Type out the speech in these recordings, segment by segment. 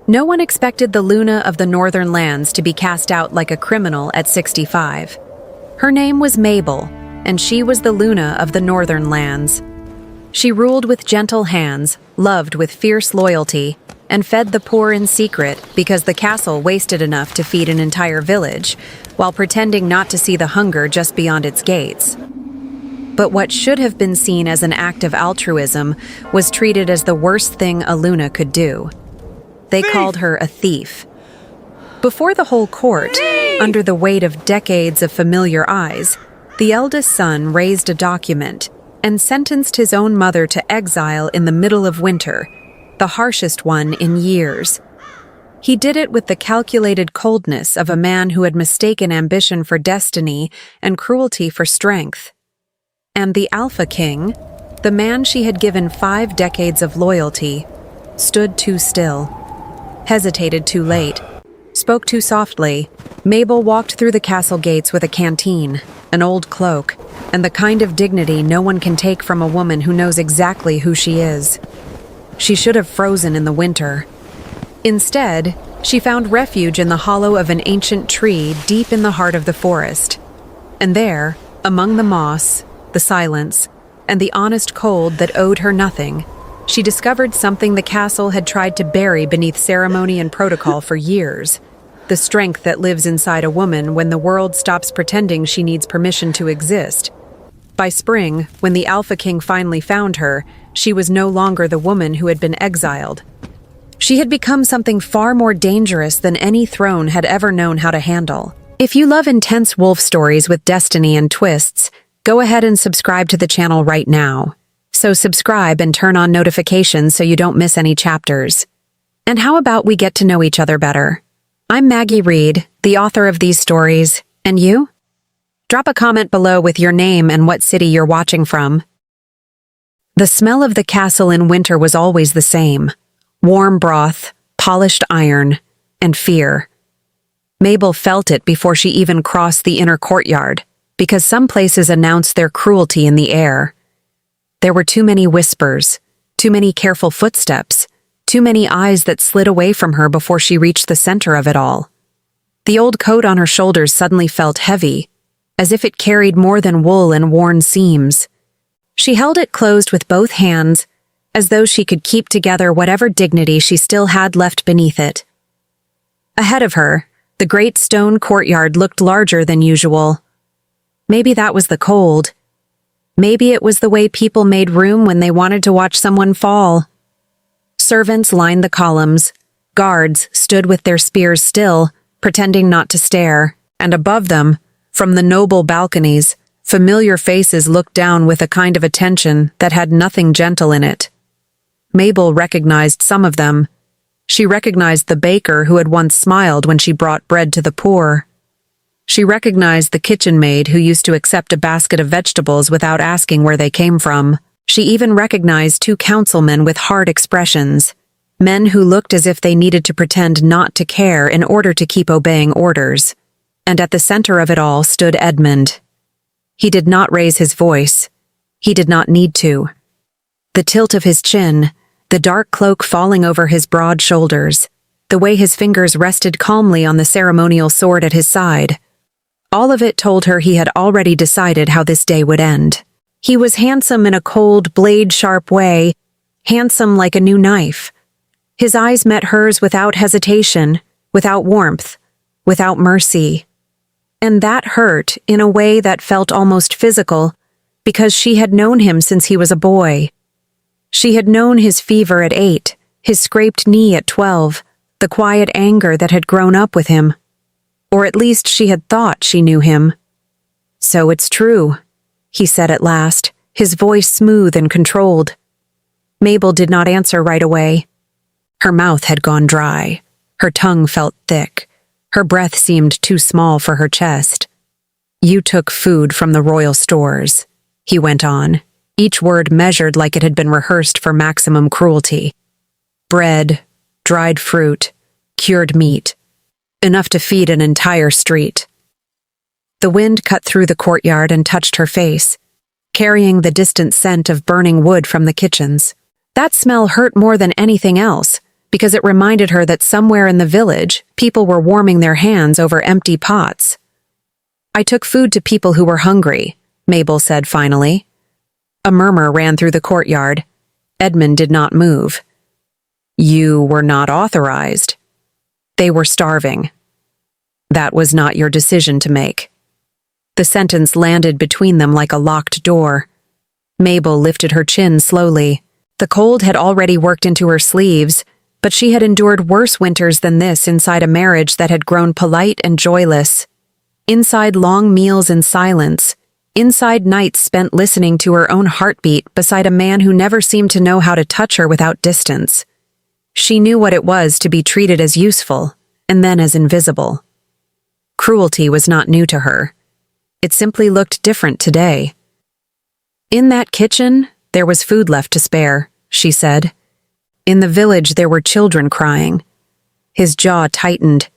No one expected the Luna of the Northern Lands to be cast out like a criminal at 65. Her name was Mabel, and she was the Luna of the Northern Lands. She ruled with gentle hands, loved with fierce loyalty, and fed the poor in secret because the castle wasted enough to feed an entire village, while pretending not to see the hunger just beyond its gates. But what should have been seen as an act of altruism was treated as the worst thing a Luna could do. They called her a thief. Before the whole court, under the weight of decades of familiar eyes, the eldest son raised a document and sentenced his own mother to exile in the middle of winter, the harshest one in years. He did it with the calculated coldness of a man who had mistaken ambition for destiny and cruelty for strength. And the Alpha King, the man she had given 5 decades of loyalty, stood too still. Hesitated too late, spoke too softly. Mabel walked through the castle gates with a canteen, an old cloak, and the kind of dignity no one can take from a woman who knows exactly who she is. She should have frozen in the winter. Instead, she found refuge in the hollow of an ancient tree deep in the heart of the forest. And there, among the moss, the silence, and the honest cold that owed her nothing, she discovered something the castle had tried to bury beneath ceremony and protocol for years: the strength that lives inside a woman when the world stops pretending she needs permission to exist. By spring, when the Alpha King finally found her, she was no longer the woman who had been exiled. She had become something far more dangerous than any throne had ever known how to handle. If you love intense wolf stories with destiny and twists, go ahead and subscribe to the channel right now. So subscribe and turn on notifications so you don't miss any chapters. And how about we get to know each other better? I'm Maggie Reed, the author of these stories, and you? Drop a comment below with your name and what city you're watching from. The smell of the castle in winter was always the same: warm broth, polished iron, and fear. Mabel felt it before she even crossed the inner courtyard, because some places announced their cruelty in the air. There were too many whispers, too many careful footsteps, too many eyes that slid away from her before she reached the center of it all. The old coat on her shoulders suddenly felt heavy, as if it carried more than wool and worn seams. She held it closed with both hands, as though she could keep together whatever dignity she still had left beneath it. Ahead of her, the great stone courtyard looked larger than usual. Maybe that was the cold. Maybe it was the way people made room when they wanted to watch someone fall. Servants lined the columns. Guards stood with their spears still, pretending not to stare. And above them, from the noble balconies, familiar faces looked down with a kind of attention that had nothing gentle in it. Mabel recognized some of them. She recognized the baker who had once smiled when she brought bread to the poor. She recognized the kitchen maid who used to accept a basket of vegetables without asking where they came from. She even recognized 2 councilmen with hard expressions, men who looked as if they needed to pretend not to care in order to keep obeying orders. And at the center of it all stood Edmund. He did not raise his voice. He did not need to. The tilt of his chin, the dark cloak falling over his broad shoulders, the way his fingers rested calmly on the ceremonial sword at his side, all of it told her he had already decided how this day would end. He was handsome in a cold, blade-sharp way, handsome like a new knife. His eyes met hers without hesitation, without warmth, without mercy. And that hurt in a way that felt almost physical, because she had known him since he was a boy. She had known his fever at 8, his scraped knee at 12, the quiet anger that had grown up with him. Or at least she had thought she knew him. "So it's true," he said at last, his voice smooth and controlled. Mabel did not answer right away. Her mouth had gone dry. Her tongue felt thick. Her breath seemed too small for her chest. "You took food from the royal stores," he went on, each word measured like it had been rehearsed for maximum cruelty. "Bread, dried fruit, cured meat. Enough to feed an entire street." The wind cut through the courtyard and touched her face, carrying the distant scent of burning wood from the kitchens. That smell hurt more than anything else, because it reminded her that somewhere in the village, people were warming their hands over empty pots. "I took food to people who were hungry," Mabel said finally. A murmur ran through the courtyard. Edmund did not move. "You were not authorized." "They were starving." "That was not your decision to make." The sentence landed between them like a locked door. Mabel lifted her chin slowly. The cold had already worked into her sleeves, but she had endured worse winters than this inside a marriage that had grown polite and joyless. Inside long meals in silence, inside nights spent listening to her own heartbeat beside a man who never seemed to know how to touch her without distance. She knew what it was to be treated as useful, and then as invisible. Cruelty was not new to her. It simply looked different today. "In that kitchen, there was food left to spare," she said. "In the village, there were children crying." His jaw tightened.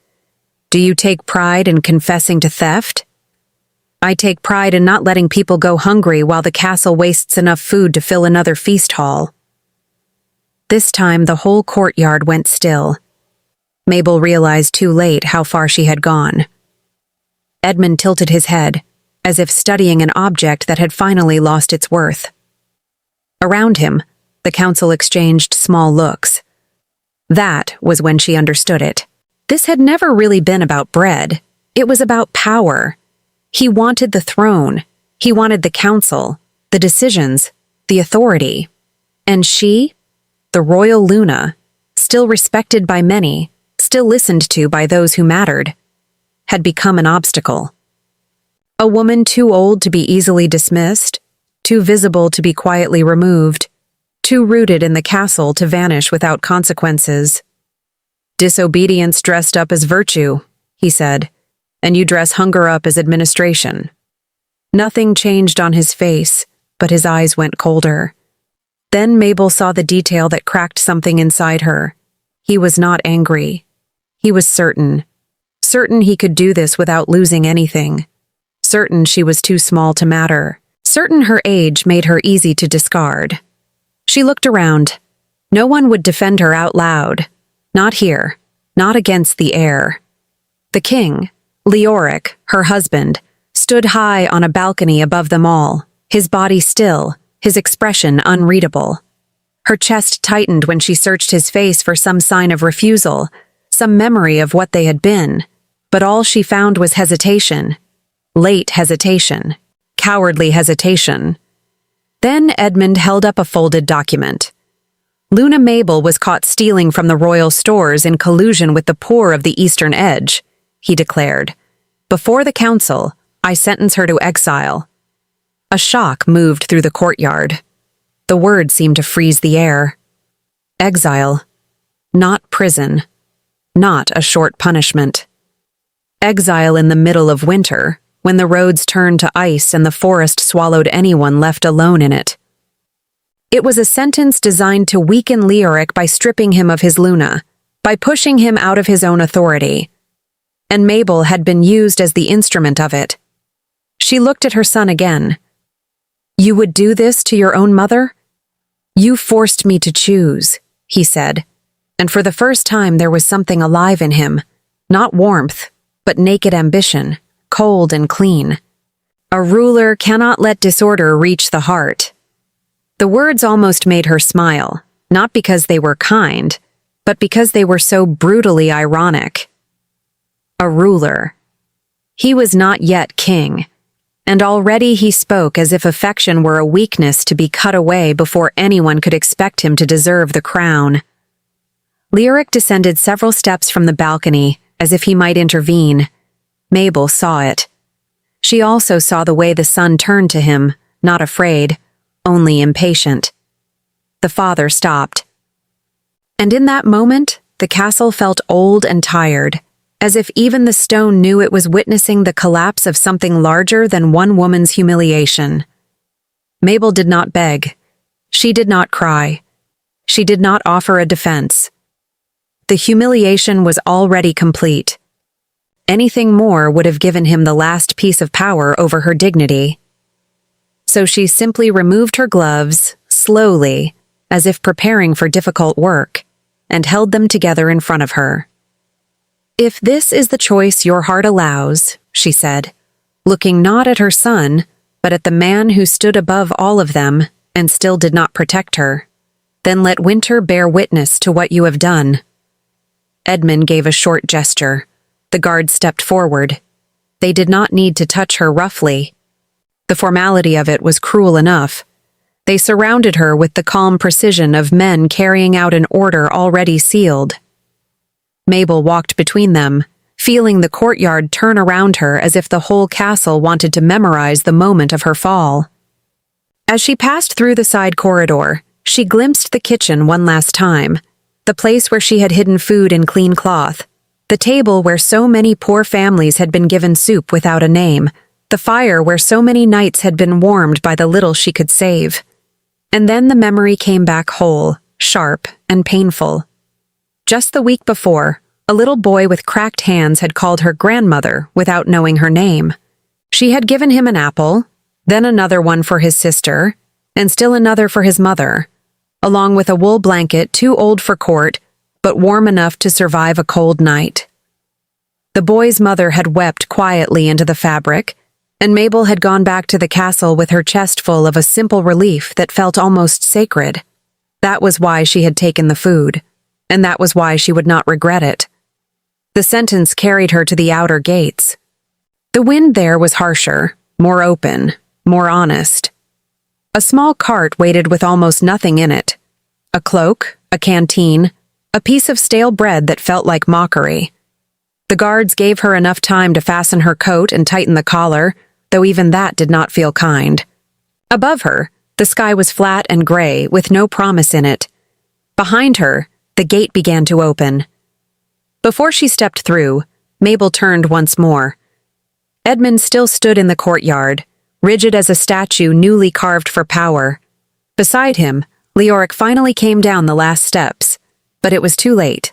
"Do you take pride in confessing to theft?" "I take pride in not letting people go hungry while the castle wastes enough food to fill another feast hall." This time, the whole courtyard went still. Mabel realized too late how far she had gone. Edmund tilted his head, as if studying an object that had finally lost its worth. Around him, the council exchanged small looks. That was when she understood it. This had never really been about bread. It was about power. He wanted the throne. He wanted the council, the decisions, the authority. And she, the royal Luna, still respected by many, still listened to by those who mattered, had become an obstacle. A woman too old to be easily dismissed, too visible to be quietly removed, too rooted in the castle to vanish without consequences. "Disobedience dressed up as virtue," he said, "and you dress hunger up as administration." Nothing changed on his face, but his eyes went colder. Then Mabel saw the detail that cracked something inside her. He was not angry. He was certain. Certain he could do this without losing anything. Certain she was too small to matter. Certain her age made her easy to discard. She looked around. No one would defend her out loud. Not here. Not against the heir. The king, Leoric, her husband, stood high on a balcony above them all, his body still, his expression unreadable. Her chest tightened when she searched his face for some sign of refusal, some memory of what they had been, but all she found was hesitation. Late hesitation. Cowardly hesitation. Then Edmund held up a folded document. Luna Mabel was caught stealing from the royal stores in collusion with the poor of the Eastern Edge, he declared. Before the council, I sentence her to exile. A shock moved through the courtyard. The word seemed to freeze the air. Exile. Not prison. Not a short punishment. Exile in the middle of winter, when the roads turned to ice and the forest swallowed anyone left alone in it. It was a sentence designed to weaken Leoric by stripping him of his Luna, by pushing him out of his own authority. And Mabel had been used as the instrument of it. She looked at her son again. "You would do this to your own mother?" "You forced me to choose," he said, and for the first time there was something alive in him, not warmth, but naked ambition, cold and clean. A ruler cannot let disorder reach the heart. The words almost made her smile, not because they were kind, but because they were so brutally ironic. A ruler. He was not yet king, and already he spoke as if affection were a weakness to be cut away before anyone could expect him to deserve the crown. Leoric descended several steps from the balcony, as if he might intervene. Mabel saw it. She also saw the way the son turned to him, not afraid, only impatient. The father stopped. And in that moment, the castle felt old and tired, as if even the stone knew it was witnessing the collapse of something larger than one woman's humiliation. Mabel did not beg. She did not cry. She did not offer a defense. The humiliation was already complete. Anything more would have given him the last piece of power over her dignity. So she simply removed her gloves, slowly, as if preparing for difficult work, and held them together in front of her. "If this is the choice your heart allows," she said, looking not at her son, but at the man who stood above all of them and still did not protect her, "then let winter bear witness to what you have done." Edmund gave a short gesture. The guards stepped forward. They did not need to touch her roughly. The formality of it was cruel enough. They surrounded her with the calm precision of men carrying out an order already sealed. Mabel walked between them, feeling the courtyard turn around her as if the whole castle wanted to memorize the moment of her fall. As she passed through the side corridor, she glimpsed the kitchen one last time, the place where she had hidden food in clean cloth, the table where so many poor families had been given soup without a name, the fire where so many nights had been warmed by the little she could save. And then the memory came back whole, sharp, and painful. Just the week before, a little boy with cracked hands had called her grandmother without knowing her name. She had given him an apple, then another one for his sister, and still another for his mother, along with a wool blanket too old for court, but warm enough to survive a cold night. The boy's mother had wept quietly into the fabric, and Mabel had gone back to the castle with her chest full of a simple relief that felt almost sacred. That was why she had taken the food, and that was why she would not regret it. The sentence carried her to the outer gates. The wind there was harsher, more open, more honest. A small cart waited with almost nothing in it. A cloak, a canteen, a piece of stale bread that felt like mockery. The guards gave her enough time to fasten her coat and tighten the collar, though even that did not feel kind. Above her, the sky was flat and gray, with no promise in it. Behind her, the gate began to open. Before she stepped through, Mabel turned once more. Edmund still stood in the courtyard, rigid as a statue newly carved for power. Beside him, Leoric finally came down the last steps, but it was too late.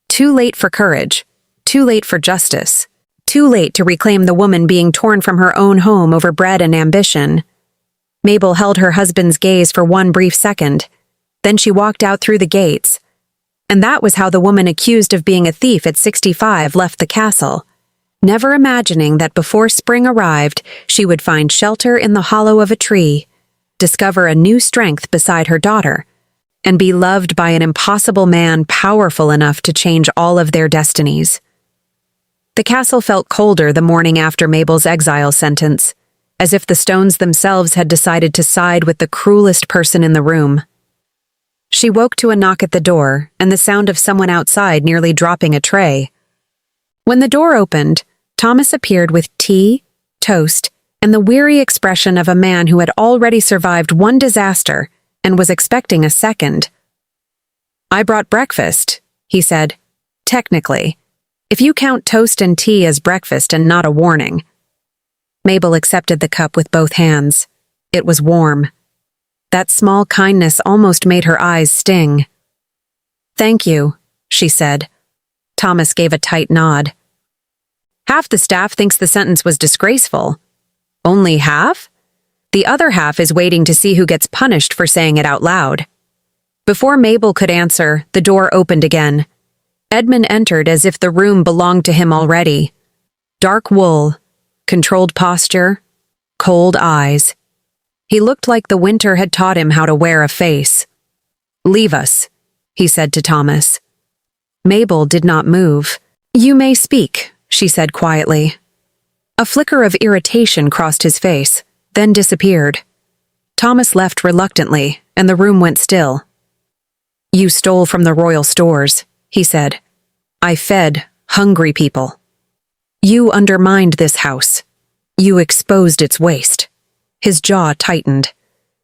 Too late for courage, too late for justice, too late to reclaim the woman being torn from her own home over bread and ambition. Mabel held her husband's gaze for one brief second, then she walked out through the gates. And that was how the woman accused of being a thief at 65 left the castle, never imagining that before spring arrived, she would find shelter in the hollow of a tree, discover a new strength beside her daughter, and be loved by an impossible man powerful enough to change all of their destinies. The castle felt colder the morning after Mabel's exile sentence, as if the stones themselves had decided to side with the cruelest person in the room. She woke to a knock at the door and the sound of someone outside nearly dropping a tray. When the door opened, Thomas appeared with tea, toast, and the weary expression of a man who had already survived one disaster and was expecting a second. "I brought breakfast," he said. "Technically, if you count toast and tea as breakfast and not a warning." Mabel accepted the cup with both hands. It was warm. That small kindness almost made her eyes sting. "Thank you," she said. Thomas gave a tight nod. "Half the staff thinks the sentence was disgraceful." "Only half? The other half is waiting to see who gets punished for saying it out loud." Before Mabel could answer, the door opened again. Edmund entered as if the room belonged to him already. Dark wool, controlled posture, cold eyes. He looked like the winter had taught him how to wear a face. "Leave us," he said to Thomas. Mabel did not move. "You may speak," she said quietly. A flicker of irritation crossed his face, then disappeared. Thomas left reluctantly, and the room went still. "You stole from the royal stores," he said. "I fed hungry people. You undermined this house. You exposed its waste." His jaw tightened.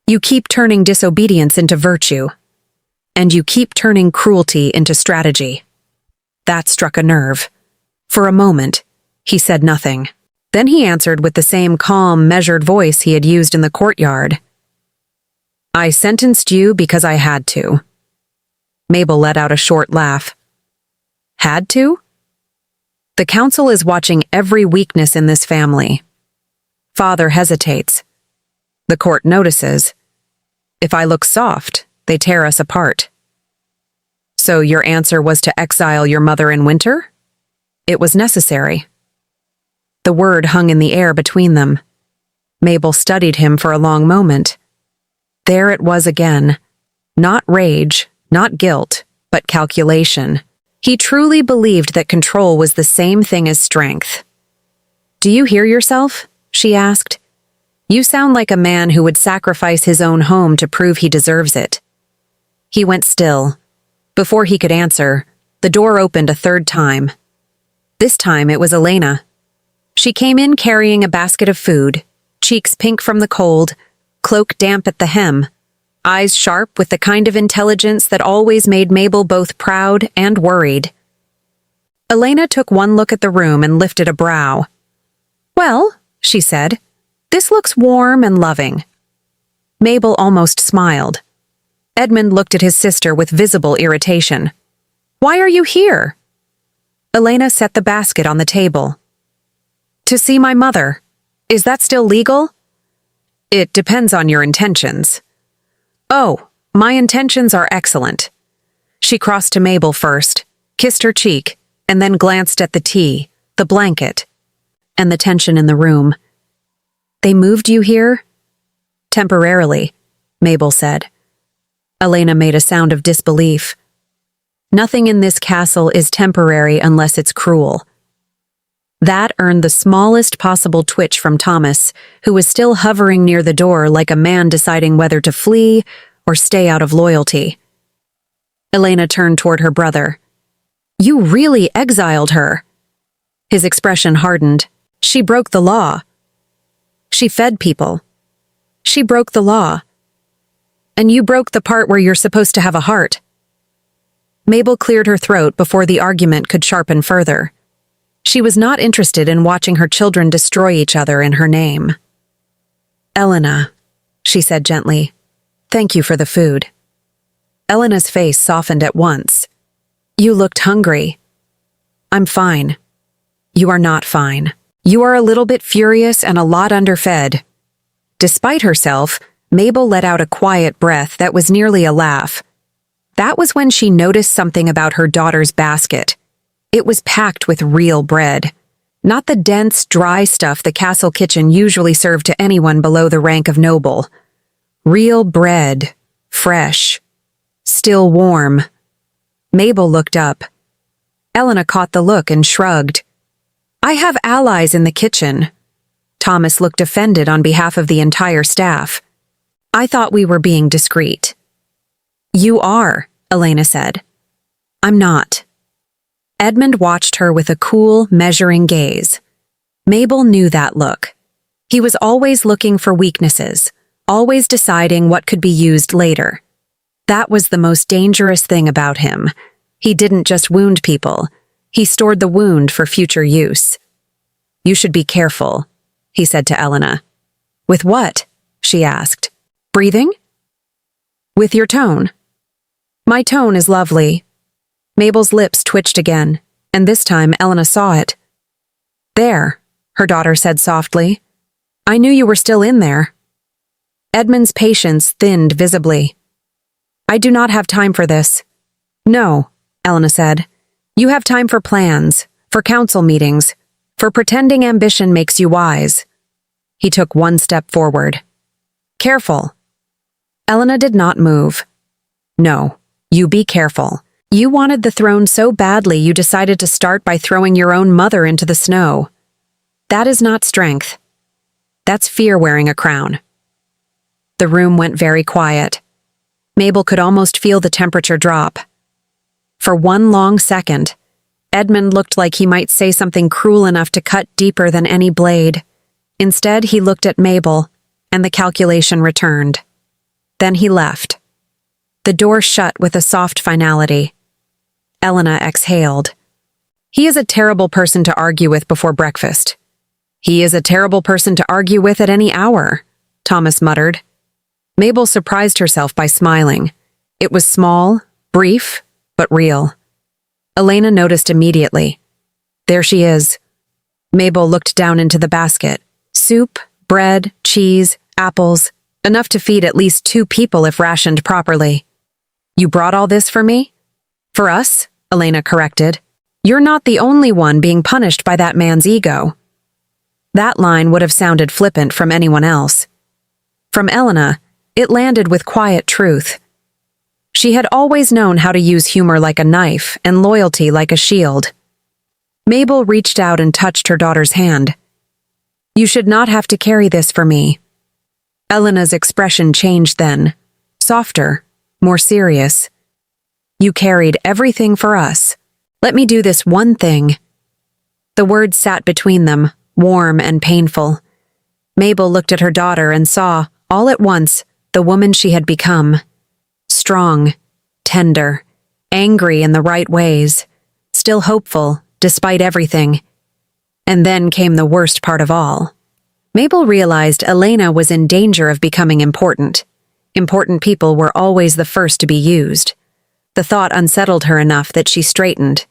"You keep turning disobedience into virtue. And you keep turning cruelty into strategy." That struck a nerve. For a moment, he said nothing. Then he answered with the same calm, measured voice he had used in the courtyard. "I sentenced you because I had to." Mabel let out a short laugh. "Had to?" "The council is watching every weakness in this family." Father hesitates. The court notices. If I look soft, they tear us apart. So your answer was to exile your mother in winter? It was necessary. The word hung in the air between them. Mabel studied him for a long moment. There it was again. Not rage, not guilt, but calculation. He truly believed that control was the same thing as strength. "Do you hear yourself?" she asked. "You sound like a man who would sacrifice his own home to prove he deserves it." He went still. Before he could answer, the door opened a third time. This time it was Elena. She came in carrying a basket of food, cheeks pink from the cold, cloak damp at the hem, eyes sharp with the kind of intelligence that always made Mabel both proud and worried. Elena took one look at the room and lifted a brow. "Well," she said, "this looks warm and loving." Mabel almost smiled. Edmund looked at his sister with visible irritation. "Why are you here?" Elena set the basket on the table. "To see my mother. Is that still legal?" "It depends on your intentions." "Oh, my intentions are excellent." She crossed to Mabel first, kissed her cheek, and then glanced at the tea, the blanket, and the tension in the room. "They moved you here?" "Temporarily," Mabel said. Elena made a sound of disbelief. "Nothing in this castle is temporary unless it's cruel." That earned the smallest possible twitch from Thomas, who was still hovering near the door like a man deciding whether to flee or stay out of loyalty. Elena turned toward her brother. "You really exiled her." His expression hardened. "She broke the law." "She fed people." "She broke the law." "And you broke the part where you're supposed to have a heart." Mabel cleared her throat before the argument could sharpen further. She was not interested in watching her children destroy each other in her name. "Elena," she said gently, "thank you for the food." Elena's face softened at once. "You looked hungry." "I'm fine." "You are not fine. You are a little bit furious and a lot underfed." Despite herself, Mabel let out a quiet breath that was nearly a laugh. That was when she noticed something about her daughter's basket. It was packed with real bread. Not the dense, dry stuff the castle kitchen usually served to anyone below the rank of noble. Real bread, fresh, still warm. Mabel looked up. Elena caught the look and shrugged. "I have allies in the kitchen." Thomas looked offended on behalf of the entire staff. "I thought we were being discreet." "You are," Elena said. "I'm not." Edmund watched her with a cool, measuring gaze. Mabel knew that look. He was always looking for weaknesses, always deciding what could be used later. That was the most dangerous thing about him. He didn't just wound people. He stored the wound for future use. "You should be careful," he said to Elena. "With what?" she asked. "Breathing?" "With your tone." "My tone is lovely." Mabel's lips twitched again, and this time Elena saw it. "There," her daughter said softly. "I knew you were still in there." Edmund's patience thinned visibly. "I do not have time for this." "No," Elena said. "You have time for plans, for council meetings, for pretending ambition makes you wise." He took one step forward. "Careful." Elena did not move. "No, you be careful. You wanted the throne so badly you decided to start by throwing your own mother into the snow. That is not strength. That's fear wearing a crown." The room went very quiet. Mabel could almost feel the temperature drop. For one long second, Edmund looked like he might say something cruel enough to cut deeper than any blade. Instead, he looked at Mabel, and the calculation returned. Then he left. The door shut with a soft finality. Elena exhaled. "He is a terrible person to argue with before breakfast." "He is a terrible person to argue with at any hour," Thomas muttered. Mabel surprised herself by smiling. It was small, brief, but real. Elena noticed immediately. There she is. Mabel looked down into the basket. Soup, bread, cheese, apples, enough to feed at least 2 people if rationed properly. "You brought all this for me?" For us, Elena corrected. You're not the only one being punished by that man's ego. That line would have sounded flippant from anyone else. From Elena, it landed with quiet truth. She had always known how to use humor like a knife and loyalty like a shield. Mabel reached out and touched her daughter's hand. You should not have to carry this for me. Elena's expression changed then, softer, more serious. You carried everything for us. Let me do this one thing. The words sat between them, warm and painful. Mabel looked at her daughter and saw, all at once, the woman she had become. Strong, tender, angry in the right ways, still hopeful, despite everything. And then came the worst part of all. Mabel realized Elena was in danger of becoming important. Important people were always the first to be used. The thought unsettled her enough that she straightened.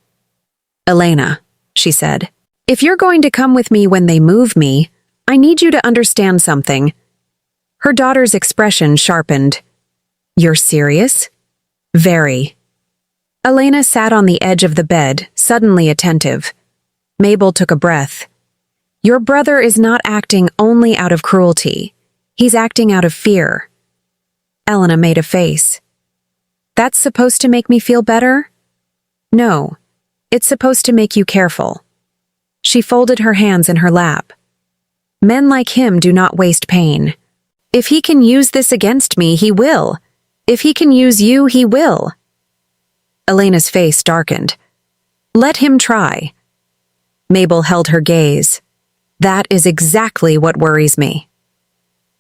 Elena, she said, if you're going to come with me when they move me, I need you to understand something. Her daughter's expression sharpened. You're serious? Very. Elena sat on the edge of the bed, suddenly attentive. Mabel took a breath. Your brother is not acting only out of cruelty. He's acting out of fear. Elena made a face. That's supposed to make me feel better? No, it's supposed to make you careful. She folded her hands in her lap. Men like him do not waste pain. If he can use this against me, he will. If he can use you, he will. Elena's face darkened. Let him try. Mabel held her gaze. That is exactly what worries me.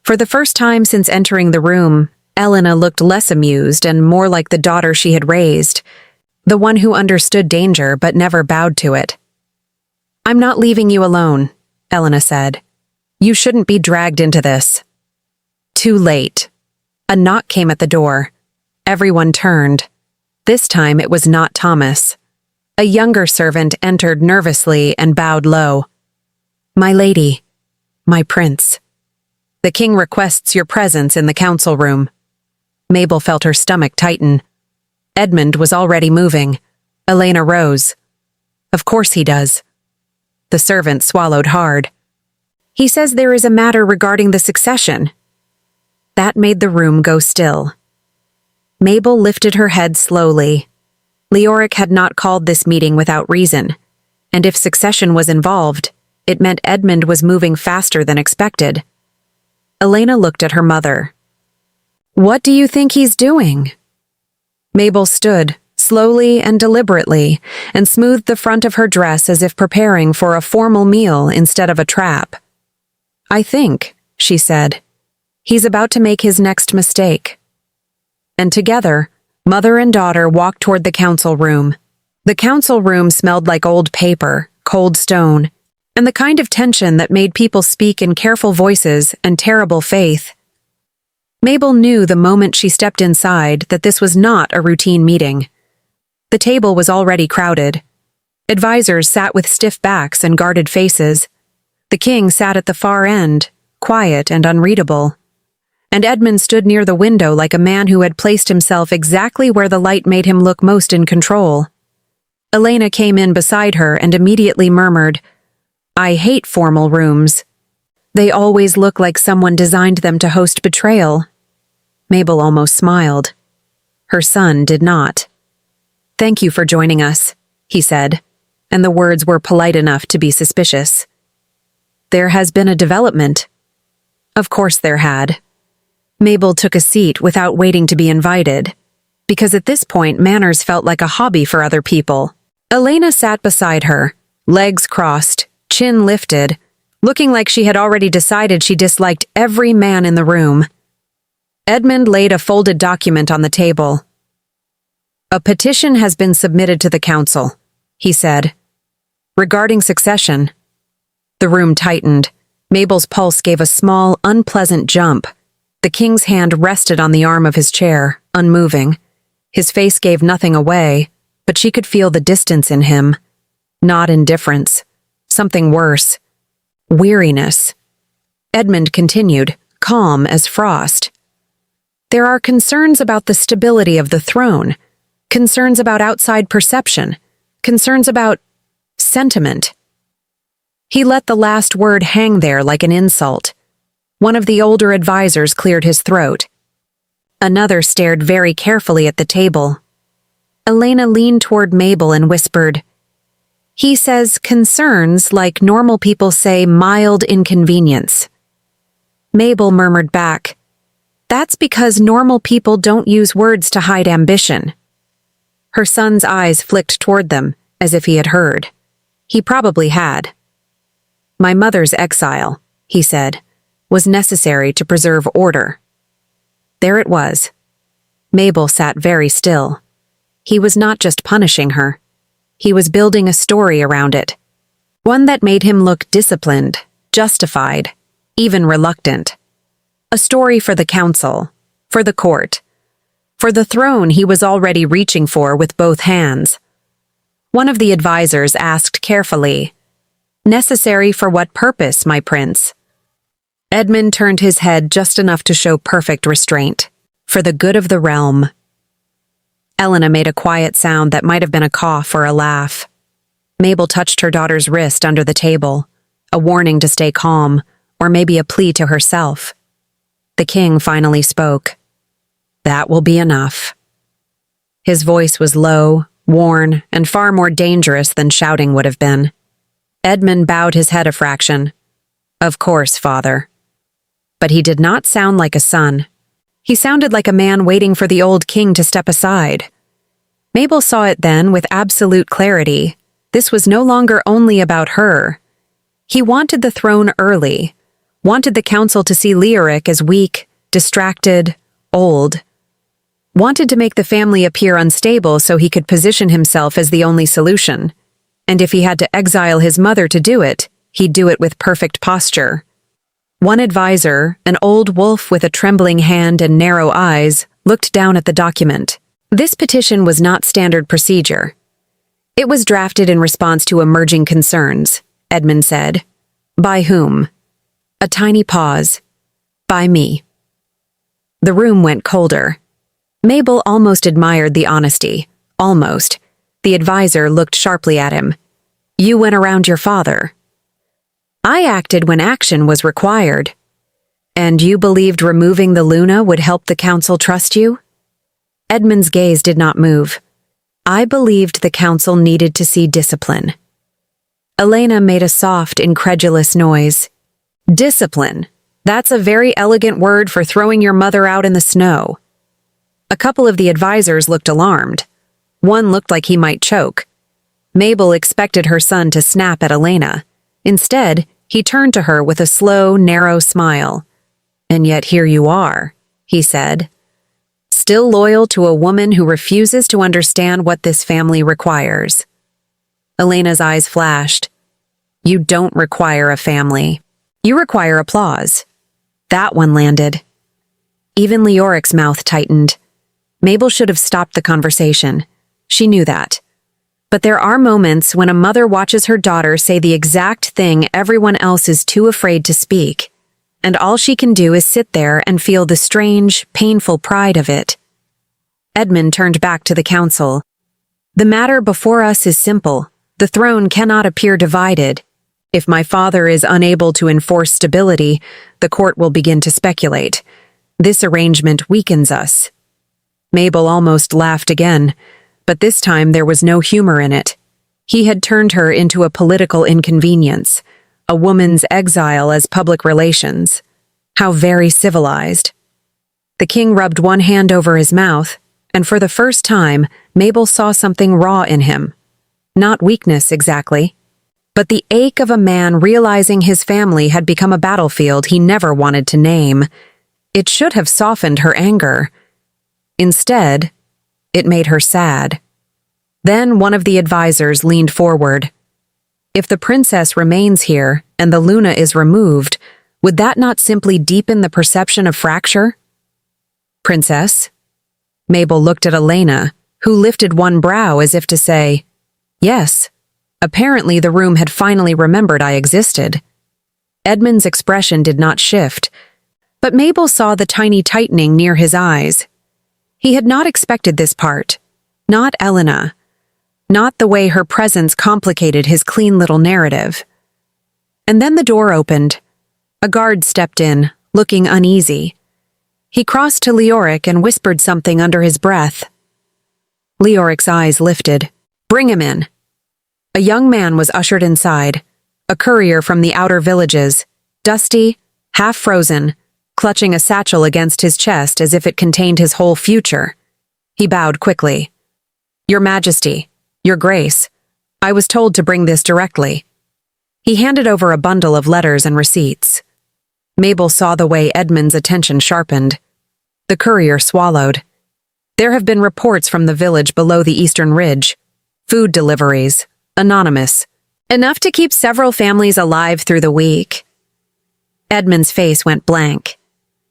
For the first time since entering the room, Elena looked less amused and more like the daughter she had raised, the one who understood danger but never bowed to it. I'm not leaving you alone, Elena said. You shouldn't be dragged into this. Too late. A knock came at the door. Everyone turned. This time it was not Thomas. A younger servant entered nervously and bowed low. My lady, my prince. The king requests your presence in the council room. Mabel felt her stomach tighten. Edmund was already moving. Elena rose. Of course he does. The servant swallowed hard. He says there is a matter regarding the succession. That made the room go still. Mabel lifted her head slowly. Leoric had not called this meeting without reason, and if succession was involved, it meant Edmund was moving faster than expected. Elena looked at her mother. What do you think he's doing? Mabel stood, slowly and deliberately, and smoothed the front of her dress as if preparing for a formal meal instead of a trap. I think, she said, he's about to make his next mistake. And together, mother and daughter walked toward the council room. The council room smelled like old paper, cold stone, and the kind of tension that made people speak in careful voices and terrible faith. Mabel knew the moment she stepped inside that this was not a routine meeting. The table was already crowded. Advisors sat with stiff backs and guarded faces. The king sat at the far end, quiet and unreadable. And Edmund stood near the window like a man who had placed himself exactly where the light made him look most in control. Elena came in beside her and immediately murmured, I hate formal rooms. They always look like someone designed them to host betrayal. Mabel almost smiled. Her son did not. Thank you for joining us, he said, and the words were polite enough to be suspicious. There has been a development. Of course there had. Mabel took a seat without waiting to be invited, because at this point manners felt like a hobby for other people. Elena sat beside her, legs crossed, chin lifted, looking like she had already decided she disliked every man in the room. Edmund laid a folded document on the table. A petition has been submitted to the council, he said. Regarding succession. The room tightened. Mabel's pulse gave a small, unpleasant jump. The king's hand rested on the arm of his chair, unmoving. His face gave nothing away, but she could feel the distance in him. Not indifference. Something worse. Weariness. Edmund continued, calm as frost. There are concerns about the stability of the throne. concerns about outside perception, concerns about sentiment. He let the last word hang there like an insult. One of the older advisors cleared his throat. Another stared very carefully at the table. Elena leaned toward Mabel and whispered, "He says concerns like normal people say mild inconvenience." Mabel murmured back, "That's because normal people don't use words to hide ambition." Her son's eyes flicked toward them, as if he had heard. He probably had. "My mother's exile," he said, "was necessary to preserve order." There it was. Mabel sat very still. He was not just punishing her. He was building a story around it. One that made him look disciplined, justified, even reluctant. A story for the council, for the court, for the throne he was already reaching for with both hands. One of the advisors asked carefully, "Necessary for what purpose, my prince?" Edmund turned his head just enough to show perfect restraint. "For the good of the realm." Elena made a quiet sound that might have been a cough or a laugh. Mabel touched her daughter's wrist under the table, a warning to stay calm, or maybe a plea to herself. The king finally spoke. "That will be enough." His voice was low, worn, and far more dangerous than shouting would have been. Edmund bowed his head a fraction. "Of course, father." But he did not sound like a son. He sounded like a man waiting for the old king to step aside. Mabel saw it then with absolute clarity. This was no longer only about her. He wanted the throne early, wanted the council to see Leoric as weak, distracted, old, wanted to make the family appear unstable so he could position himself as the only solution. And if he had to exile his mother to do it, he'd do it with perfect posture. One advisor, an old wolf with a trembling hand and narrow eyes, looked down at the document. This petition was not standard procedure. It was drafted in response to emerging concerns, Edmund said. By whom? A tiny pause. By me. The room went colder. Mabel almost admired the honesty. Almost. The advisor looked sharply at him. You went around your father. I acted when action was required. And you believed removing the Luna would help the council trust you? Edmund's gaze did not move. I believed the council needed to see discipline. Elena made a soft, incredulous noise. Discipline. That's a very elegant word for throwing your mother out in the snow. A couple of the advisors looked alarmed. One looked like he might choke. Mabel expected her son to snap at Elena. Instead, he turned to her with a slow, narrow smile. And yet here you are, he said. Still loyal to a woman who refuses to understand what this family requires. Elena's eyes flashed. You don't require a family. You require applause. That one landed. Even Leoric's mouth tightened. Mabel should have stopped the conversation. She knew that. But there are moments when a mother watches her daughter say the exact thing everyone else is too afraid to speak, and all she can do is sit there and feel the strange, painful pride of it. Edmund turned back to the council. The matter before us is simple. The throne cannot appear divided. If my father is unable to enforce stability, the court will begin to speculate. This arrangement weakens us. Mabel almost laughed again, but this time there was no humor in it. He had turned her into a political inconvenience, a woman's exile as public relations. How very civilized. The king rubbed one hand over his mouth, and for the first time, Mabel saw something raw in him. Not weakness exactly, but the ache of a man realizing his family had become a battlefield he never wanted to name. It should have softened her anger. Instead, it made her sad. Then one of the advisors leaned forward. If the princess remains here and the Luna is removed, would that not simply deepen the perception of fracture? Princess? Mabel looked at Elena, who lifted one brow as if to say, yes. Apparently the room had finally remembered I existed. Edmund's expression did not shift, but Mabel saw the tiny tightening near his eyes. He had not expected this part. Not Elena. Not the way her presence complicated his clean little narrative. And then the door opened. A guard stepped in, looking uneasy. He crossed to Leoric and whispered something under his breath. Leoric's eyes lifted. "Bring him in." A young man was ushered inside, a courier from the outer villages, dusty, half-frozen, clutching a satchel against his chest as if it contained his whole future. He bowed quickly. "Your Majesty, Your Grace, I was told to bring this directly." He handed over a bundle of letters and receipts. Mabel saw the way Edmund's attention sharpened. The courier swallowed. "There have been reports from the village below the eastern ridge. Food deliveries, anonymous. Enough to keep several families alive through the week." Edmund's face went blank.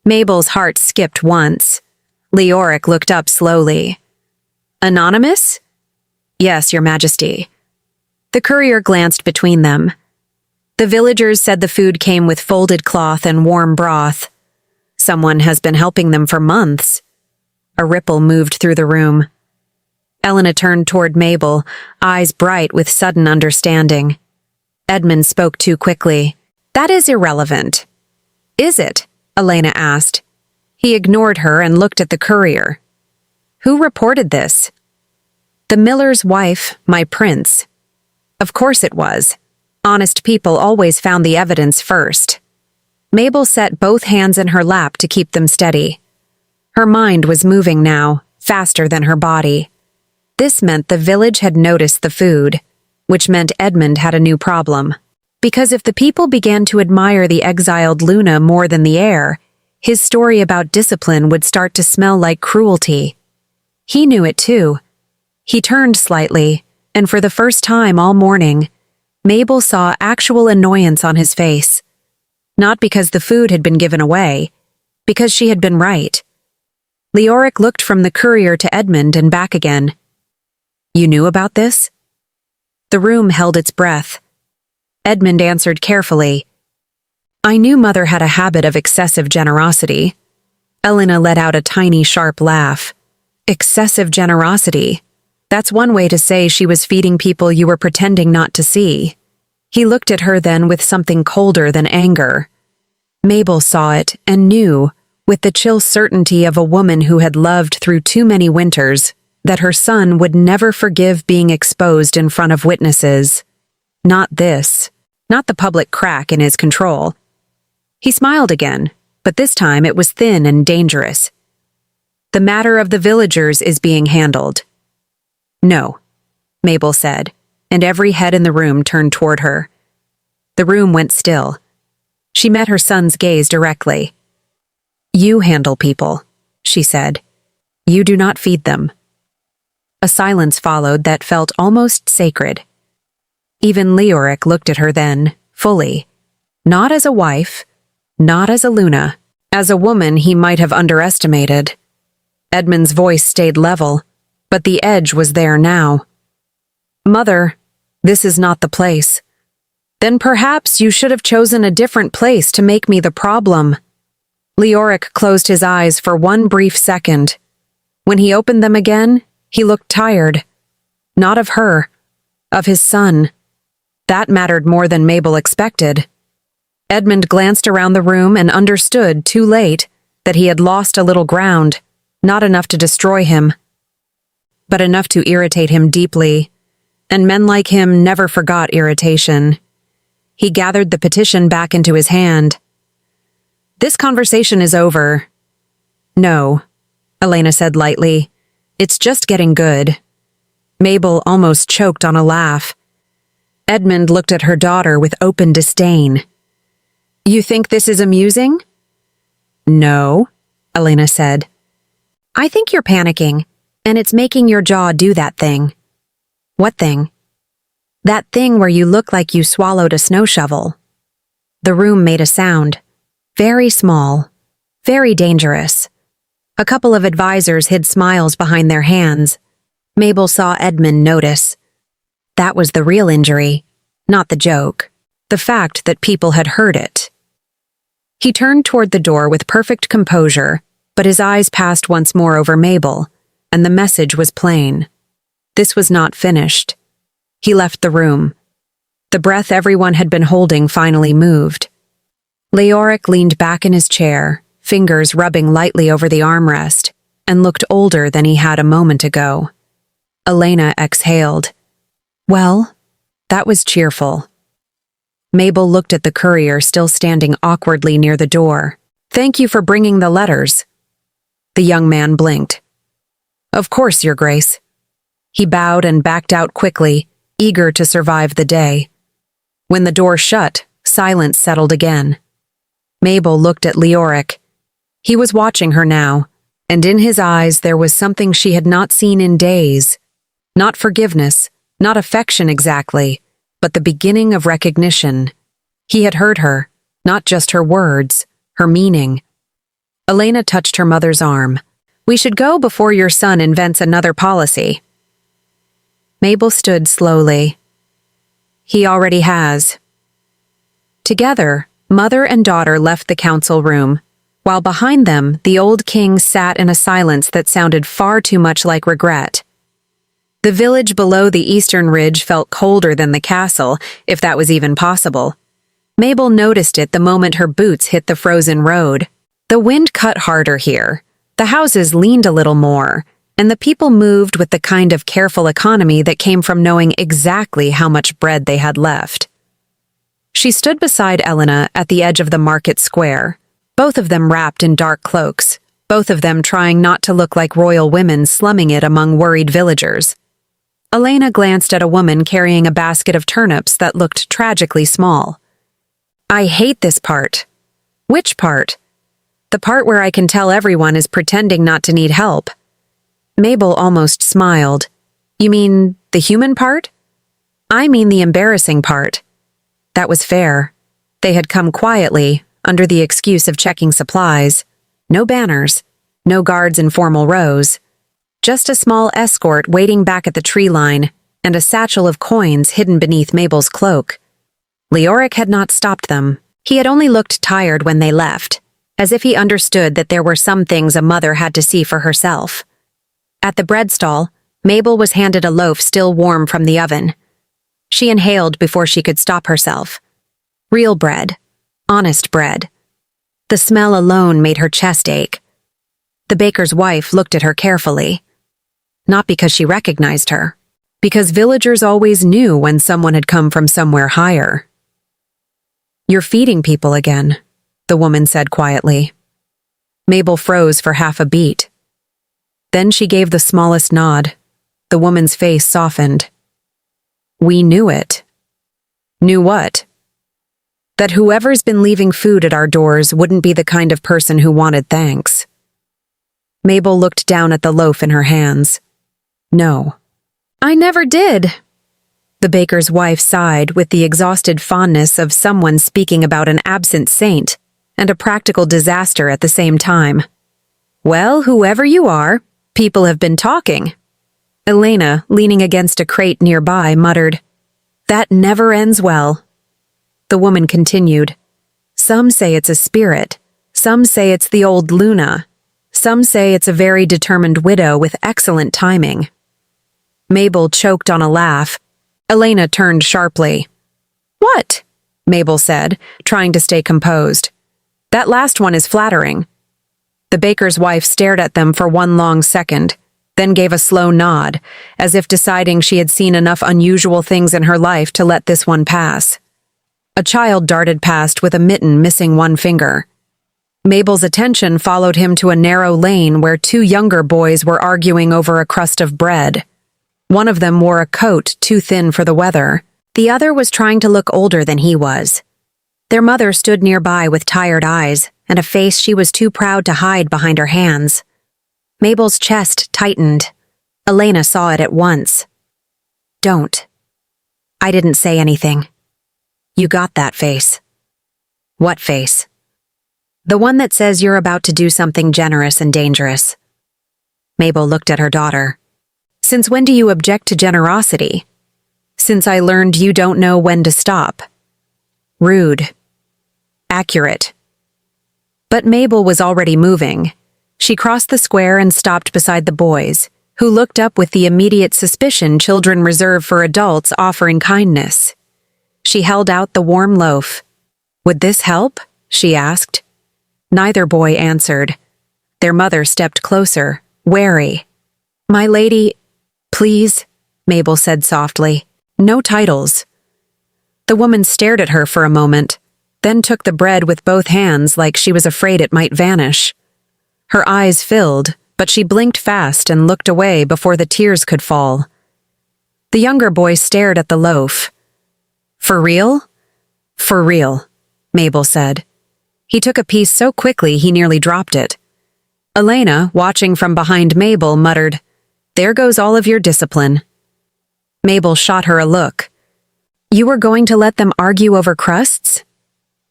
Mabel's heart skipped once. Leoric looked up slowly. "Anonymous?" "Yes, Your Majesty." The courier glanced between them. The villagers said the food came with folded cloth and warm broth. Someone has been helping them for months. A ripple moved through the room. Elena turned toward Mabel, eyes bright with sudden understanding. Edmund spoke too quickly. "That is irrelevant." "Is it?" Elena asked. He ignored her and looked at the courier. "Who reported this?" "The miller's wife, my prince." Of course it was. Honest people always found the evidence first. Mabel set both hands in her lap to keep them steady. Her mind was moving now, faster than her body. This meant the village had noticed the food, which meant Edmund had a new problem. Because if the people began to admire the exiled Luna more than the heir, his story about discipline would start to smell like cruelty. He knew it too. He turned slightly, and for the first time all morning, Mabel saw actual annoyance on his face. Not because the food had been given away, because she had been right. Leoric looked from the courier to Edmund and back again. "You knew about this?" The room held its breath. Edmund answered carefully. "I knew Mother had a habit of excessive generosity." Elena let out a tiny, sharp laugh. "Excessive generosity? That's one way to say she was feeding people you were pretending not to see." He looked at her then with something colder than anger. Mabel saw it and knew, with the chill certainty of a woman who had loved through too many winters, that her son would never forgive being exposed in front of witnesses. Not this. Not the public crack in his control. He smiled again, but this time it was thin and dangerous. "The matter of the villagers is being handled." "No," Mabel said, and every head in the room turned toward her. The room went still. She met her son's gaze directly. "You handle people," she said. "You do not feed them." A silence followed that felt almost sacred. Even Leoric looked at her then, fully. Not as a wife, not as a Luna, as a woman he might have underestimated. Edmund's voice stayed level, but the edge was there now. "Mother, this is not the place." "Then perhaps you should have chosen a different place to make me the problem." Leoric closed his eyes for one brief second. When he opened them again, he looked tired. Not of her, of his son. That mattered more than Mabel expected. Edmund glanced around the room and understood, too late, that he had lost a little ground, not enough to destroy him, but enough to irritate him deeply, and men like him never forgot irritation. He gathered the petition back into his hand. "This conversation is over." "No," Elena said lightly. "It's just getting good." Mabel almost choked on a laugh. Edmund looked at her daughter with open disdain. "You think this is amusing?" "No," Elena said. "I think you're panicking, and it's making your jaw do that thing." "What thing?" "That thing where you look like you swallowed a snow shovel." The room made a sound. Very small. Very dangerous. A couple of advisors hid smiles behind their hands. Mabel saw Edmund notice. That was the real injury, not the joke. The fact that people had heard it. He turned toward the door with perfect composure, but his eyes passed once more over Mabel, and the message was plain. This was not finished. He left the room. The breath everyone had been holding finally moved. Leoric leaned back in his chair, fingers rubbing lightly over the armrest, and looked older than he had a moment ago. Elena exhaled. Well, that was cheerful. Mabel looked at the courier still standing awkwardly near the door. Thank you for bringing the letters. The young man blinked. Of course, Your Grace. He bowed and backed out quickly, eager to survive the day. When the door shut, silence settled again. Mabel looked at Leoric. He was watching her now, and in his eyes there was something she had not seen in days. Not forgiveness, not affection exactly, but the beginning of recognition. He had heard her, not just her words, her meaning. Elena touched her mother's arm. We should go before your son invents another policy. Mabel stood slowly. He already has. Together, mother and daughter left the council room, while behind them the old king sat in a silence that sounded far too much like regret. The village below the eastern ridge felt colder than the castle, if that was even possible. Mabel noticed it the moment her boots hit the frozen road. The wind cut harder here. The houses leaned a little more, and the people moved with the kind of careful economy that came from knowing exactly how much bread they had left. She stood beside Elena at the edge of the market square, both of them wrapped in dark cloaks, both of them trying not to look like royal women slumming it among worried villagers. Elena glanced at a woman carrying a basket of turnips that looked tragically small. I hate this part. Which part? The part where I can tell everyone is pretending not to need help. Mabel almost smiled. You mean the human part? I mean the embarrassing part. That was fair. They had come quietly, under the excuse of checking supplies. No banners, no guards in formal rows. Just a small escort waiting back at the tree line, and a satchel of coins hidden beneath Mabel's cloak. Leoric had not stopped them. He had only looked tired when they left, as if he understood that there were some things a mother had to see for herself. At the bread stall, Mabel was handed a loaf still warm from the oven. She inhaled before she could stop herself. Real bread. Honest bread. The smell alone made her chest ache. The baker's wife looked at her carefully. Not because she recognized her, because villagers always knew when someone had come from somewhere higher. You're feeding people again, the woman said quietly. Mabel froze for half a beat. Then she gave the smallest nod. The woman's face softened. We knew it. Knew what? That whoever's been leaving food at our doors wouldn't be the kind of person who wanted thanks. Mabel looked down at the loaf in her hands. No. I never did. The baker's wife sighed with the exhausted fondness of someone speaking about an absent saint and a practical disaster at the same time. Well, whoever you are, people have been talking. Elena, leaning against a crate nearby, muttered, That never ends well. The woman continued, Some say it's a spirit. Some say it's the old Luna. Some say it's a very determined widow with excellent timing. Mabel choked on a laugh. Elena turned sharply. What? Mabel said, trying to stay composed. That last one is flattering. The baker's wife stared at them for one long second, then gave a slow nod, as if deciding she had seen enough unusual things in her life to let this one pass. A child darted past with a mitten missing one finger. Mabel's attention followed him to a narrow lane where two younger boys were arguing over a crust of bread. One of them wore a coat too thin for the weather. The other was trying to look older than he was. Their mother stood nearby with tired eyes and a face she was too proud to hide behind her hands. Mabel's chest tightened. Elena saw it at once. Don't. I didn't say anything. You got that face. What face? The one that says you're about to do something generous and dangerous. Mabel looked at her daughter. Since when do you object to generosity? Since I learned you don't know when to stop. Rude. Accurate. But Mabel was already moving. She crossed the square and stopped beside the boys, who looked up with the immediate suspicion children reserve for adults offering kindness. She held out the warm loaf. "Would this help?" she asked. Neither boy answered. Their mother stepped closer, wary. "My lady, please," Mabel said softly. "No titles." The woman stared at her for a moment, then took the bread with both hands like she was afraid it might vanish. Her eyes filled, but she blinked fast and looked away before the tears could fall. The younger boy stared at the loaf. "For real?" "For real," Mabel said. He took a piece so quickly he nearly dropped it. Elena, watching from behind Mabel, muttered, "There goes all of your discipline." Mabel shot her a look. "You were going to let them argue over crusts?"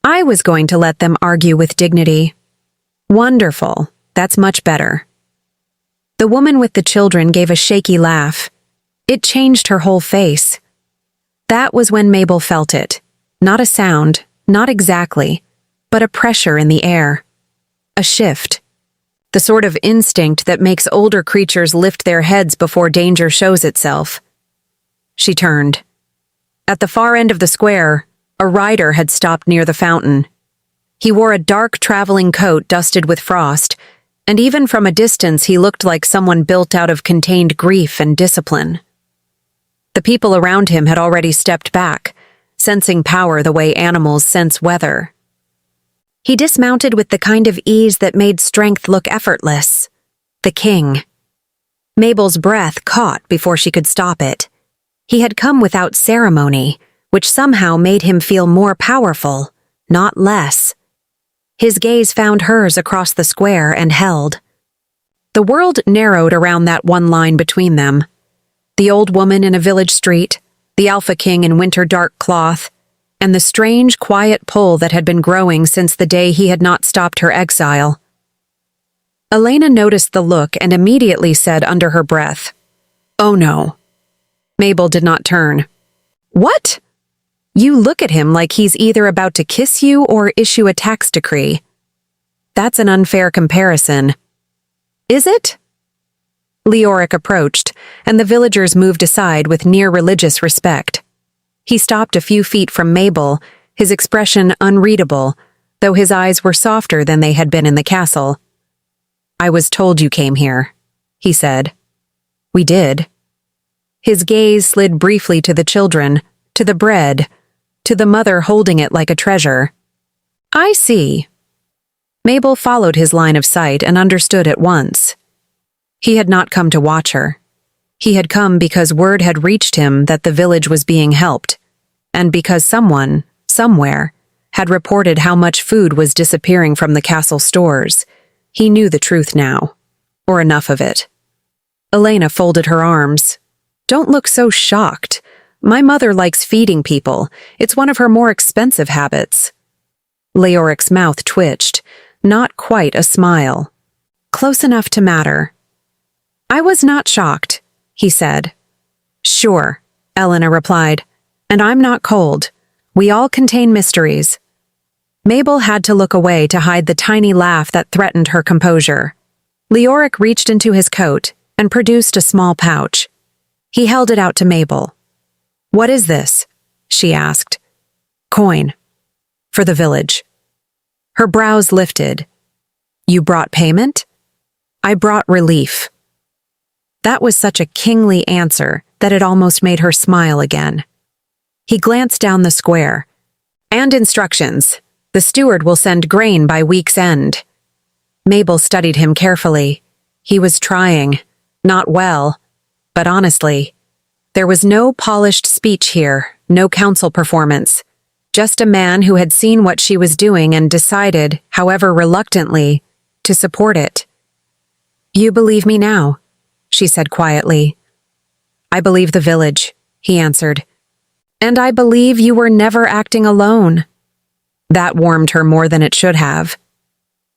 "I was going to let them argue with dignity." "Wonderful. That's much better." The woman with the children gave a shaky laugh. It changed her whole face. That was when Mabel felt it. Not a sound, not exactly, but a pressure in the air. A shift. The sort of instinct that makes older creatures lift their heads before danger shows itself. She turned. At the far end of the square, a rider had stopped near the fountain. He wore a dark traveling coat dusted with frost, and even from a distance he looked like someone built out of contained grief and discipline. The people around him had already stepped back, sensing power the way animals sense weather. He dismounted with the kind of ease that made strength look effortless. The king. Mabel's breath caught before she could stop it. He had come without ceremony, which somehow made him feel more powerful, not less. His gaze found hers across the square and held. The world narrowed around that one line between them. The old woman in a village street, the Alpha King in winter dark cloth, and the strange, quiet pull that had been growing since the day he had not stopped her exile. Elena noticed the look and immediately said under her breath, "Oh no." Mabel did not turn. "What?" "You look at him like he's either about to kiss you or issue a tax decree." "That's an unfair comparison." "Is it?" Leoric approached, and the villagers moved aside with near religious respect. He stopped a few feet from Mabel, his expression unreadable, though his eyes were softer than they had been in the castle. "I was told you came here," he said. "We did." His gaze slid briefly to the children, to the bread, to the mother holding it like a treasure. "I see." Mabel followed his line of sight and understood at once. He had not come to watch her. He had come because word had reached him that the village was being helped, and because someone, somewhere, had reported how much food was disappearing from the castle stores. He knew the truth now, or enough of it. Elena folded her arms. "Don't look so shocked. My mother likes feeding people. It's one of her more expensive habits." Leoric's mouth twitched, not quite a smile. Close enough to matter. "I was not shocked," he said. "Sure," Elena replied. "And I'm not cold. We all contain mysteries." Mabel had to look away to hide the tiny laugh that threatened her composure. Leoric reached into his coat and produced a small pouch. He held it out to Mabel. "What is this?" she asked. "Coin. For the village." Her brows lifted. "You brought payment?" "I brought relief." That was such a kingly answer that it almost made her smile again. He glanced down the square. "And instructions. The steward will send grain by week's end." Mabel studied him carefully. He was trying. Not well. But honestly, there was no polished speech here, no council performance. Just a man who had seen what she was doing and decided, however reluctantly, to support it. "You believe me now?" she said quietly. "I believe the village," he answered. "And I believe you were never acting alone." That warmed her more than it should have.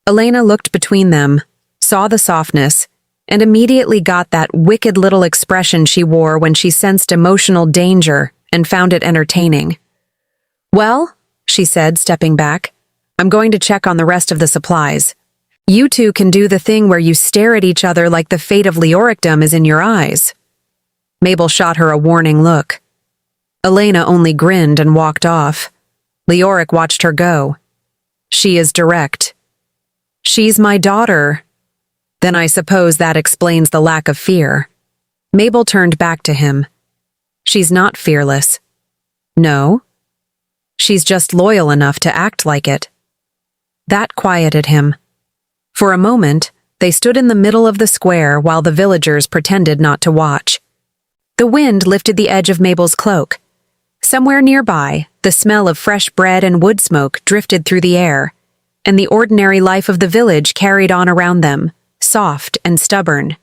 Elena looked between them, saw the softness, and immediately got that wicked little expression she wore when she sensed emotional danger and found it entertaining. "Well," she said, stepping back, "I'm going to check on the rest of the supplies. You two can do the thing where you stare at each other like the fate of Leoricdom is in your eyes." Mabel shot her a warning look. Elena only grinned and walked off. Leoric watched her go. "She is direct." "She's my daughter." "Then I suppose that explains the lack of fear." Mabel turned back to him. "She's not fearless." "No? She's just loyal enough to act like it." That quieted him. For a moment, they stood in the middle of the square while the villagers pretended not to watch. The wind lifted the edge of Mabel's cloak. Somewhere nearby, the smell of fresh bread and wood smoke drifted through the air, and the ordinary life of the village carried on around them, soft and stubborn.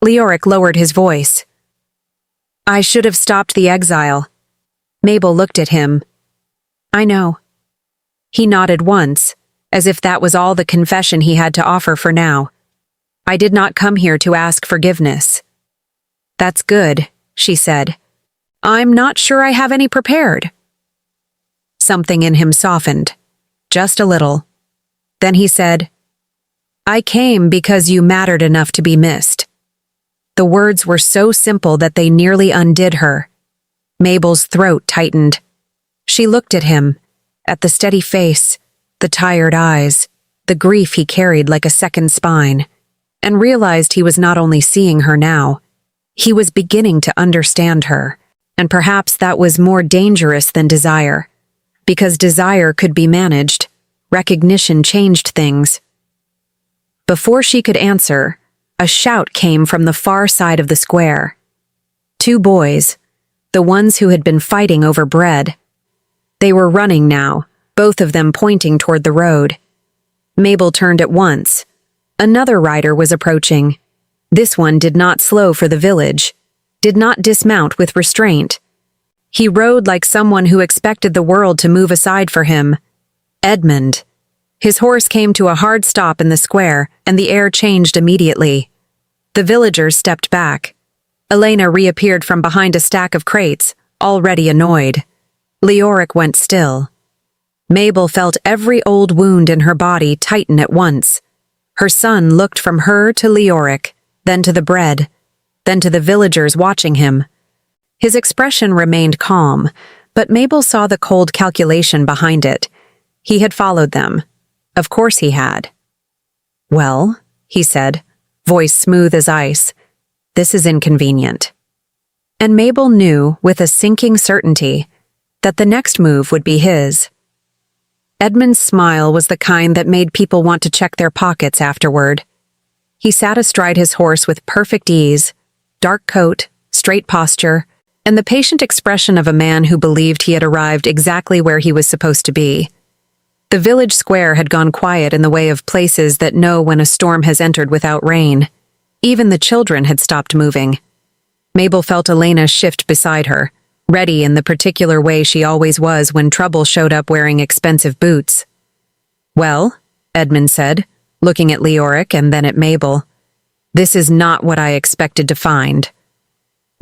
Leoric lowered his voice. "I should have stopped the exile." Mabel looked at him. "I know." He nodded once, as if that was all the confession he had to offer for now. "I did not come here to ask forgiveness." "That's good," she said. "I'm not sure I have any prepared." Something in him softened, just a little. Then he said, "I came because you mattered enough to be missed." The words were so simple that they nearly undid her. Mabel's throat tightened. She looked at him, at the steady face, the tired eyes, the grief he carried like a second spine, and realized he was not only seeing her now, he was beginning to understand her, and perhaps that was more dangerous than desire, because desire could be managed, recognition changed things. Before she could answer, a shout came from the far side of the square. Two boys, the ones who had been fighting over bread. They were running now, both of them pointing toward the road. Mabel turned at once. Another rider was approaching. This one did not slow for the village, did not dismount with restraint. He rode like someone who expected the world to move aside for him. Edmund. His horse came to a hard stop in the square, and the air changed immediately. The villagers stepped back. Elena reappeared from behind a stack of crates, already annoyed. Leoric went still. Mabel felt every old wound in her body tighten at once. Her son looked from her to Leoric, then to the bread, then to the villagers watching him. His expression remained calm, but Mabel saw the cold calculation behind it. He had followed them. Of course he had. "Well," he said, voice smooth as ice, "this is inconvenient." And Mabel knew, with a sinking certainty, that the next move would be his. Edmund's smile was the kind that made people want to check their pockets afterward. He sat astride his horse with perfect ease, dark coat, straight posture, and the patient expression of a man who believed he had arrived exactly where he was supposed to be. The village square had gone quiet in the way of places that know when a storm has entered without rain. Even the children had stopped moving. Mabel felt Elena shift beside her, ready in the particular way she always was when trouble showed up wearing expensive boots. "Well," Edmund said, looking at Leoric and then at Mabel, "this is not what I expected to find."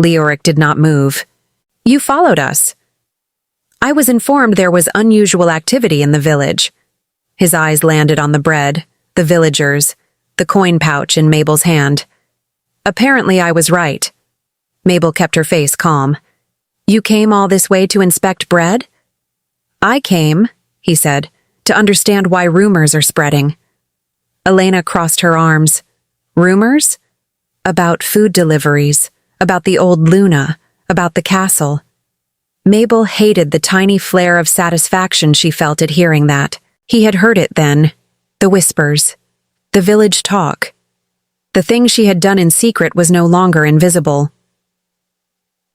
Leoric did not move. "You followed us." "I was informed there was unusual activity in the village." His eyes landed on the bread, the villagers, the coin pouch in Mabel's hand. "Apparently I was right." Mabel kept her face calm. "You came all this way to inspect bread?" "I came," he said, "to understand why rumors are spreading." Elena crossed her arms. "Rumors?" "About food deliveries, about the old Luna, about the castle." Mabel hated the tiny flare of satisfaction she felt at hearing that. He had heard it then. The whispers. The village talk. The thing she had done in secret was no longer invisible.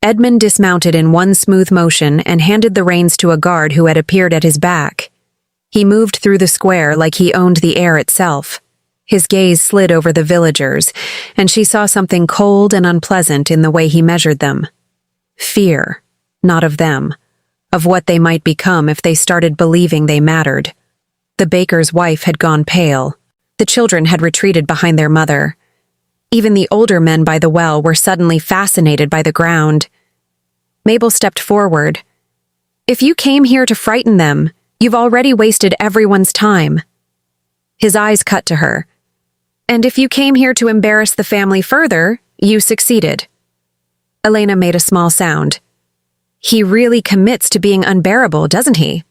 Edmund dismounted in one smooth motion and handed the reins to a guard who had appeared at his back. He moved through the square like he owned the air itself. His gaze slid over the villagers, and she saw something cold and unpleasant in the way he measured them. Fear, not of them, of what they might become if they started believing they mattered. The baker's wife had gone pale. The children had retreated behind their mother. Even the older men by the well were suddenly fascinated by the ground. Mabel stepped forward. "If you came here to frighten them, you've already wasted everyone's time." His eyes cut to her. "And if you came here to embarrass the family further, you succeeded." Elena made a small sound. "He really commits to being unbearable, doesn't he?"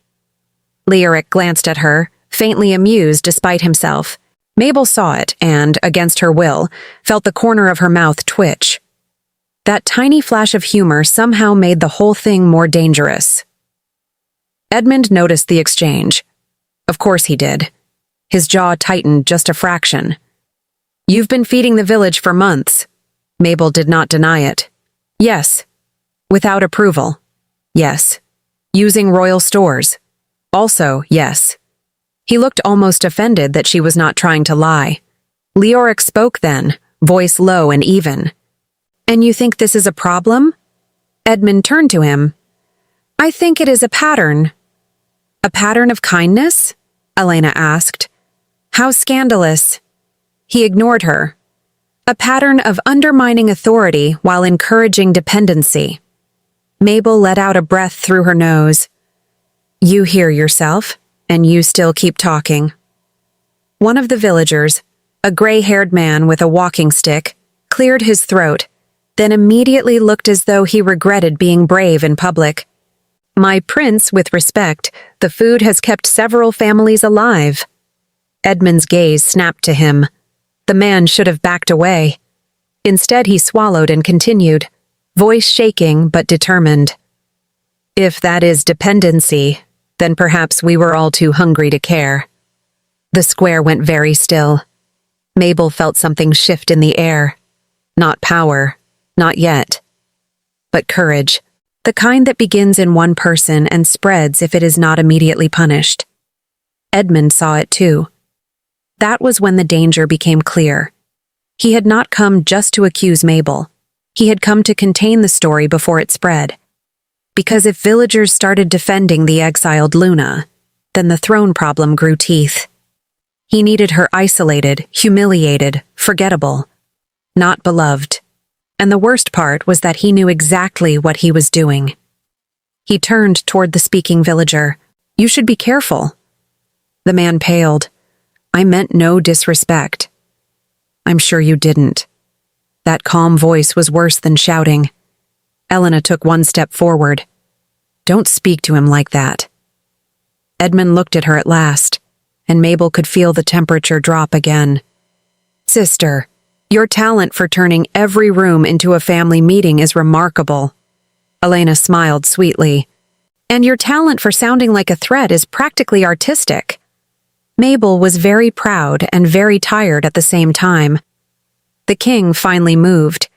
Leoric glanced at her, faintly amused despite himself. Mabel saw it and, against her will, felt the corner of her mouth twitch. That tiny flash of humor somehow made the whole thing more dangerous. Edmund noticed the exchange. Of course he did. His jaw tightened just a fraction. "You've been feeding the village for months." Mabel did not deny it. "Yes." "Without approval." "Yes." "Using royal stores." "Also, yes." He looked almost offended that she was not trying to lie. Leoric spoke then, voice low and even. "And you think this is a problem?" Edmund turned to him. "I think it is a pattern." "A pattern of kindness?" Elena asked. "How scandalous." He ignored her. "A pattern of undermining authority while encouraging dependency." Mabel let out a breath through her nose. "You hear yourself, and you still keep talking." One of the villagers, a gray-haired man with a walking stick, cleared his throat, then immediately looked as though he regretted being brave in public. "My prince, with respect, the food has kept several families alive." Edmund's gaze snapped to him. The man should have backed away. Instead, he swallowed and continued, voice shaking but determined. "If that is dependency, then perhaps we were all too hungry to care." The square went very still. Mabel felt something shift in the air. Not power, not yet. But courage, the kind that begins in one person and spreads if it is not immediately punished. Edmund saw it too. That was when the danger became clear. He had not come just to accuse Mabel. He had come to contain the story before it spread. Because if villagers started defending the exiled Luna, then the throne problem grew teeth. He needed her isolated, humiliated, forgettable, not beloved. And the worst part was that he knew exactly what he was doing. He turned toward the speaking villager. "You should be careful." The man paled. "I meant no disrespect." "I'm sure you didn't." That calm voice was worse than shouting. Elena took one step forward. "Don't speak to him like that." Edmund looked at her at last, and Mabel could feel the temperature drop again. "Sister, your talent for turning every room into a family meeting is remarkable." Elena smiled sweetly. "And your talent for sounding like a threat is practically artistic." Mabel was very proud and very tired at the same time. The king finally moved.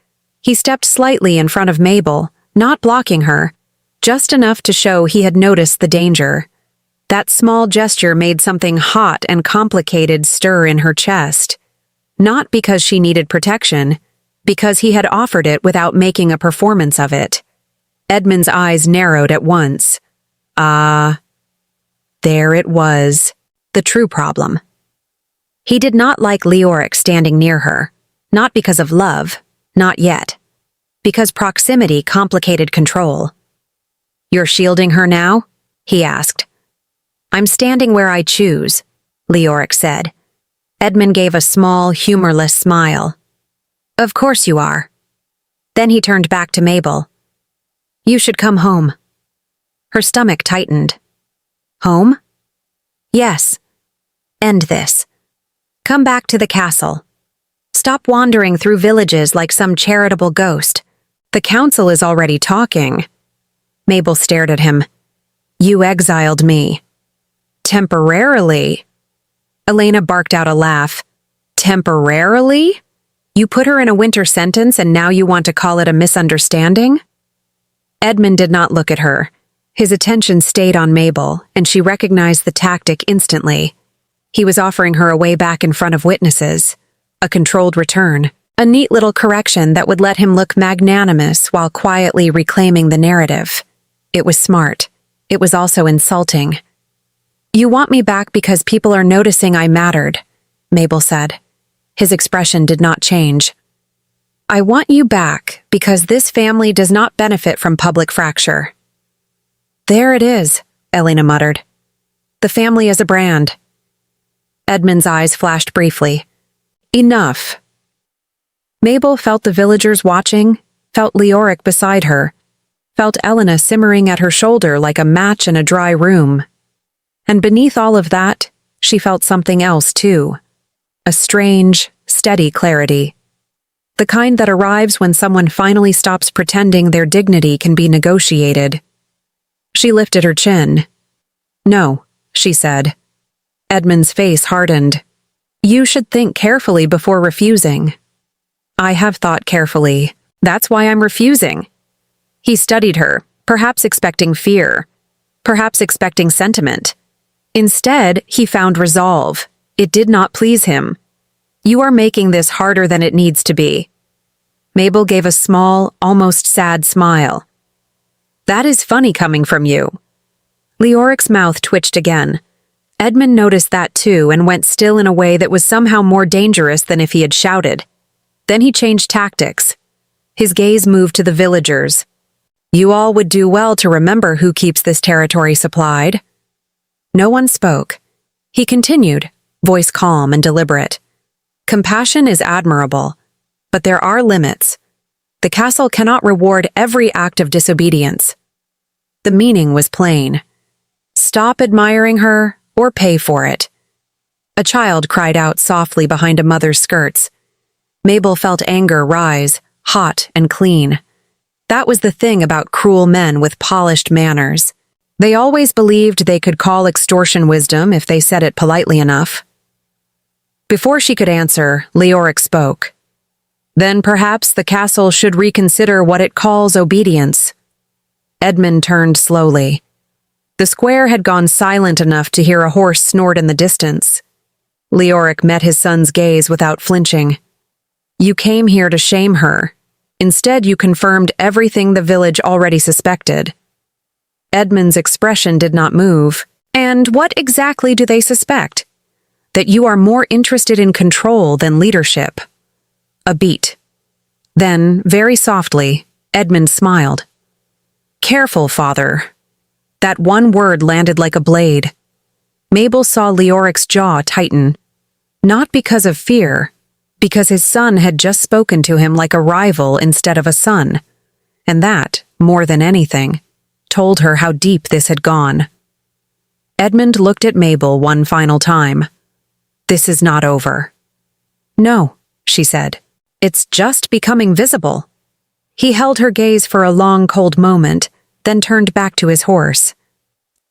He stepped slightly in front of Mabel, not blocking her, just enough to show he had noticed the danger. That small gesture made something hot and complicated stir in her chest. Not because she needed protection, because he had offered it without making a performance of it. Edmund's eyes narrowed at once. There it was. The true problem. He did not like Leoric standing near her, not because of love, not yet, because proximity complicated control. "You're shielding her now?" he asked. "I'm standing where I choose," Leoric said. Edmund gave a small, humorless smile. "Of course you are." Then he turned back to Mabel. "You should come home." Her stomach tightened. "Home?" "Yes. End this. Come back to the castle. Stop wandering through villages like some charitable ghost. The council is already talking." Mabel stared at him. "You exiled me." "Temporarily?" Elena barked out a laugh. "Temporarily? You put her in a winter sentence and now you want to call it a misunderstanding?" Edmund did not look at her. His attention stayed on Mabel, and she recognized the tactic instantly. He was offering her a way back in front of witnesses, a controlled return, a neat little correction that would let him look magnanimous while quietly reclaiming the narrative. It was smart. It was also insulting. "You want me back because people are noticing I mattered," Mabel said. His expression did not change. "I want you back because this family does not benefit from public fracture." "There it is," Elena muttered. "The family as a brand." Edmund's eyes flashed briefly. Enough. Mabel felt the villagers watching, felt Leoric beside her, felt Elena simmering at her shoulder like a match in a dry room. And beneath all of that, she felt something else too. A strange, steady clarity. The kind that arrives when someone finally stops pretending their dignity can be negotiated. She lifted her chin. No, she said. Edmund's face hardened. You should think carefully before refusing. I have thought carefully. That's why I'm refusing. He studied her, perhaps expecting fear, perhaps expecting sentiment. Instead, he found resolve. It did not please him. You are making this harder than it needs to be. Mabel gave a small, almost sad smile. That is funny coming from you. Leoric's mouth twitched again. Edmund noticed that too and went still in a way that was somehow more dangerous than if he had shouted. Then he changed tactics. His gaze moved to the villagers. You all would do well to remember who keeps this territory supplied. No one spoke. He continued, voice calm and deliberate. Compassion is admirable, but there are limits. The castle cannot reward every act of disobedience. The meaning was plain. Stop admiring her or pay for it. A child cried out softly behind a mother's skirts. Mabel felt anger rise, hot and clean. That was the thing about cruel men with polished manners. They always believed they could call extortion wisdom if they said it politely enough. Before she could answer, Leoric spoke. Then perhaps the castle should reconsider what it calls obedience. Edmund turned slowly. The square had gone silent enough to hear a horse snort in the distance. Leoric met his son's gaze without flinching. You came here to shame her. Instead, you confirmed everything the village already suspected. Edmund's expression did not move. And what exactly do they suspect? That you are more interested in control than leadership. A beat. Then, very softly, Edmund smiled. Careful, father. That one word landed like a blade. Mabel saw Leoric's jaw tighten. Not because of fear, because his son had just spoken to him like a rival instead of a son. And that, more than anything, told her how deep this had gone. Edmund looked at Mabel one final time. This is not over. No, she said. It's just becoming visible. He held her gaze for a long, cold moment, then turned back to his horse.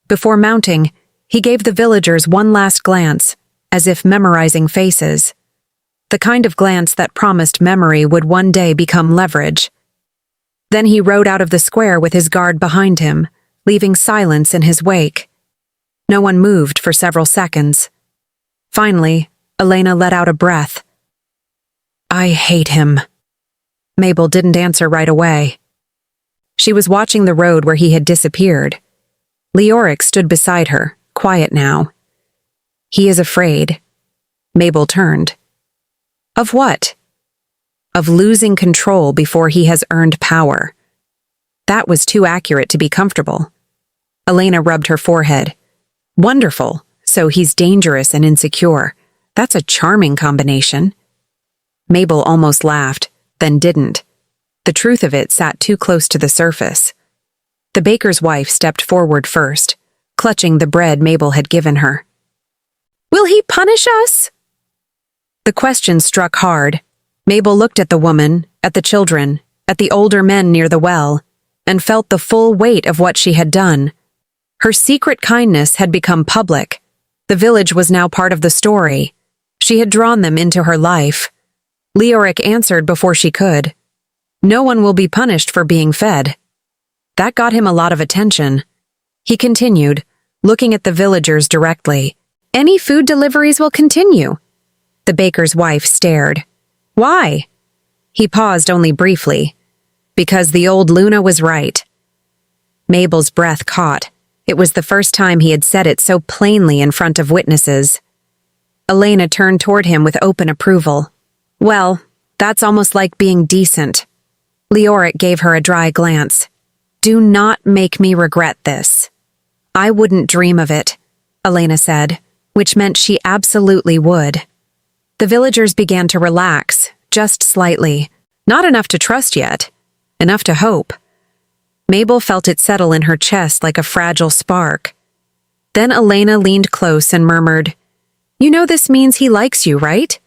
Before mounting, he gave the villagers one last glance, as if memorizing faces. The kind of glance that promised memory would one day become leverage. Then he rode out of the square with his guard behind him, leaving silence in his wake. No one moved for several seconds. Finally, Elena let out a breath. I hate him. Mabel didn't answer right away. She was watching the road where he had disappeared. Leoric stood beside her, quiet now. He is afraid. Mabel turned. Of what? Of losing control before he has earned power. That was too accurate to be comfortable. Elena rubbed her forehead. Wonderful, so he's dangerous and insecure. That's a charming combination. Mabel almost laughed, then didn't. The truth of it sat too close to the surface. The baker's wife stepped forward first, clutching the bread Mabel had given her. Will he punish us? The question struck hard. Mabel looked at the woman, at the children, at the older men near the well, and felt the full weight of what she had done. Her secret kindness had become public. The village was now part of the story. She had drawn them into her life. Leoric answered before she could. No one will be punished for being fed. That got him a lot of attention. He continued, looking at the villagers directly. Any food deliveries will continue. The baker's wife stared. Why? He paused only briefly. Because the old Luna was right. Mabel's breath caught. It was the first time he had said it so plainly in front of witnesses. Elena turned toward him with open approval. Well, that's almost like being decent. Leoric gave her a dry glance. Do not make me regret this. I wouldn't dream of it, Elena said, which meant she absolutely would. The villagers began to relax, just slightly. Not enough to trust yet, enough to hope. Mabel felt it settle in her chest like a fragile spark. Then Elena leaned close and murmured, "You know this means he likes you, right?"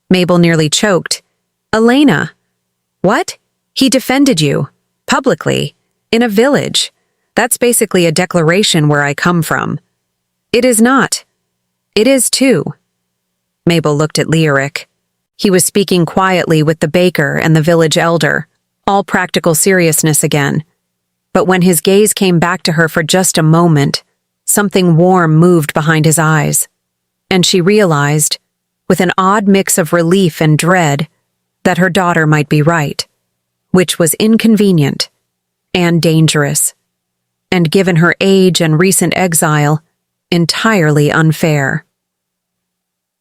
Mabel nearly choked. "Elena." "What?" "He defended you. Publicly. In a village. That's basically a declaration where I come from." "It is not." "It is too." Mabel looked at Leoric. He was speaking quietly with the baker and the village elder, all practical seriousness again. But when his gaze came back to her for just a moment, something warm moved behind his eyes, and she realized, with an odd mix of relief and dread, that her daughter might be right, which was inconvenient and dangerous, and given her age and recent exile, entirely unfair.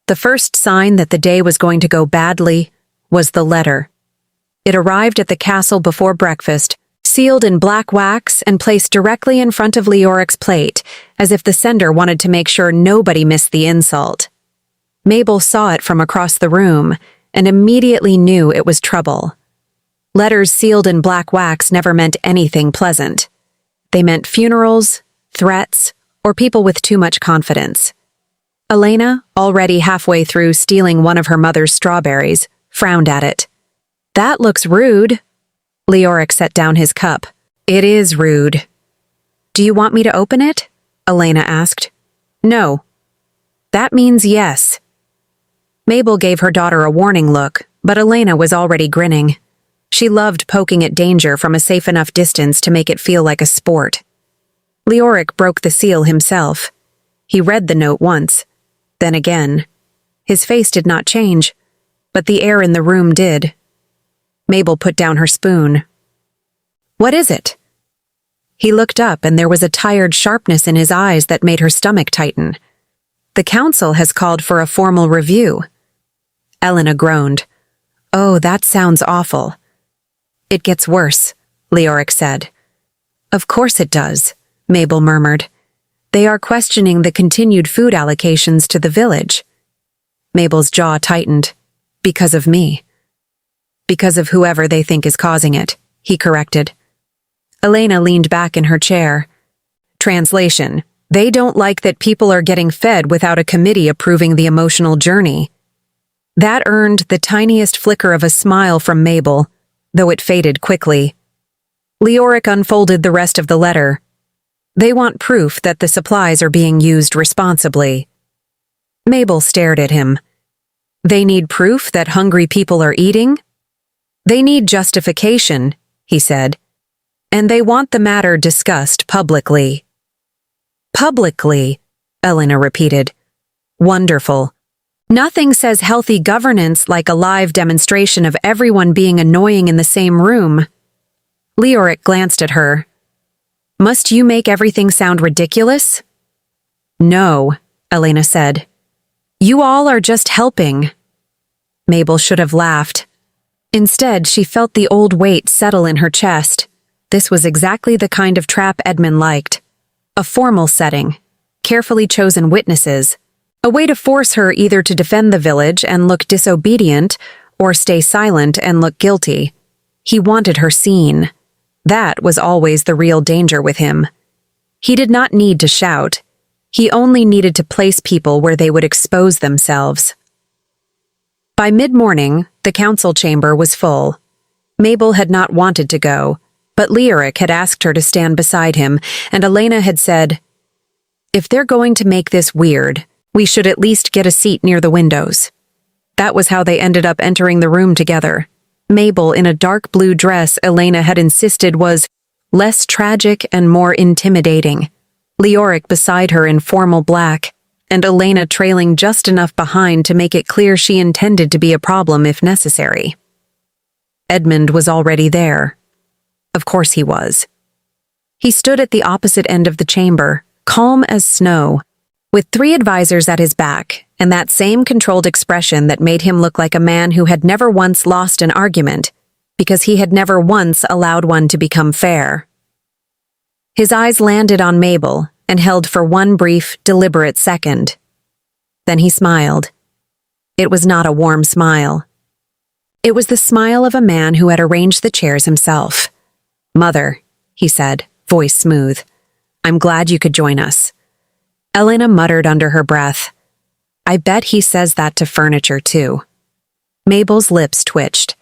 The first sign that the day was going to go badly was the letter. It arrived at the castle before breakfast, sealed in black wax and placed directly in front of Leoric's plate, as if the sender wanted to make sure nobody missed the insult. Mabel saw it from across the room and immediately knew it was trouble. Letters sealed in black wax never meant anything pleasant. They meant funerals, threats, or people with too much confidence. Elena, already halfway through stealing one of her mother's strawberries, frowned at it. "That looks rude." Leoric set down his cup. "It is rude." "Do you want me to open it?" Elena asked. "No." "That means yes." Mabel gave her daughter a warning look, but Elena was already grinning. She loved poking at danger from a safe enough distance to make it feel like a sport. Leoric broke the seal himself. He read the note once, then again. His face did not change, but the air in the room did. Mabel put down her spoon. "What is it?" He looked up and there was a tired sharpness in his eyes that made her stomach tighten. "The council has called for a formal review." Elena groaned. "Oh, that sounds awful." "It gets worse," Leoric said. "Of course it does," Mabel murmured. "They are questioning the continued food allocations to the village." Mabel's jaw tightened. "Because of me." "Because of whoever they think is causing it," he corrected. Elena leaned back in her chair. Translation: They don't like that people are getting fed without a committee approving the emotional journey. That earned the tiniest flicker of a smile from Mabel, though it faded quickly. Leoric unfolded the rest of the letter. "They want proof that the supplies are being used responsibly." Mabel stared at him. "They need proof that hungry people are eating?" "They need justification," he said. "And they want the matter discussed publicly." "Publicly," Elena repeated. "Wonderful. Nothing says healthy governance like a live demonstration of everyone being annoying in the same room." Leoric glanced at her. "Must you make everything sound ridiculous?" "No," Elena said. "You all are just helping." Mabel should have laughed. Instead, she felt the old weight settle in her chest. This was exactly the kind of trap Edmund liked. A formal setting, carefully chosen witnesses, a way to force her either to defend the village and look disobedient or stay silent and look guilty. He wanted her seen. That was always the real danger with him. He did not need to shout. He only needed to place people where they would expose themselves. By mid-morning, the council chamber was full. Mabel had not wanted to go, but Leoric had asked her to stand beside him, and Elena had said, "If they're going to make this weird, we should at least get a seat near the windows." That was how they ended up entering the room together. Mabel in a dark blue dress Elena had insisted was less tragic and more intimidating. Leoric beside her in formal black, and Elena trailing just enough behind to make it clear she intended to be a problem if necessary. Edmund was already there. Of course he was. He stood at the opposite end of the chamber, calm as snow, with 3 advisors at his back, and that same controlled expression that made him look like a man who had never once lost an argument, because he had never once allowed one to become fair. His eyes landed on Mabel and held for one brief, deliberate second. Then he smiled. It was not a warm smile. It was the smile of a man who had arranged the chairs himself. "Mother," he said, voice smooth, "I'm glad you could join us." Elena muttered under her breath, "I bet he says that to furniture, too." Mabel's lips twitched.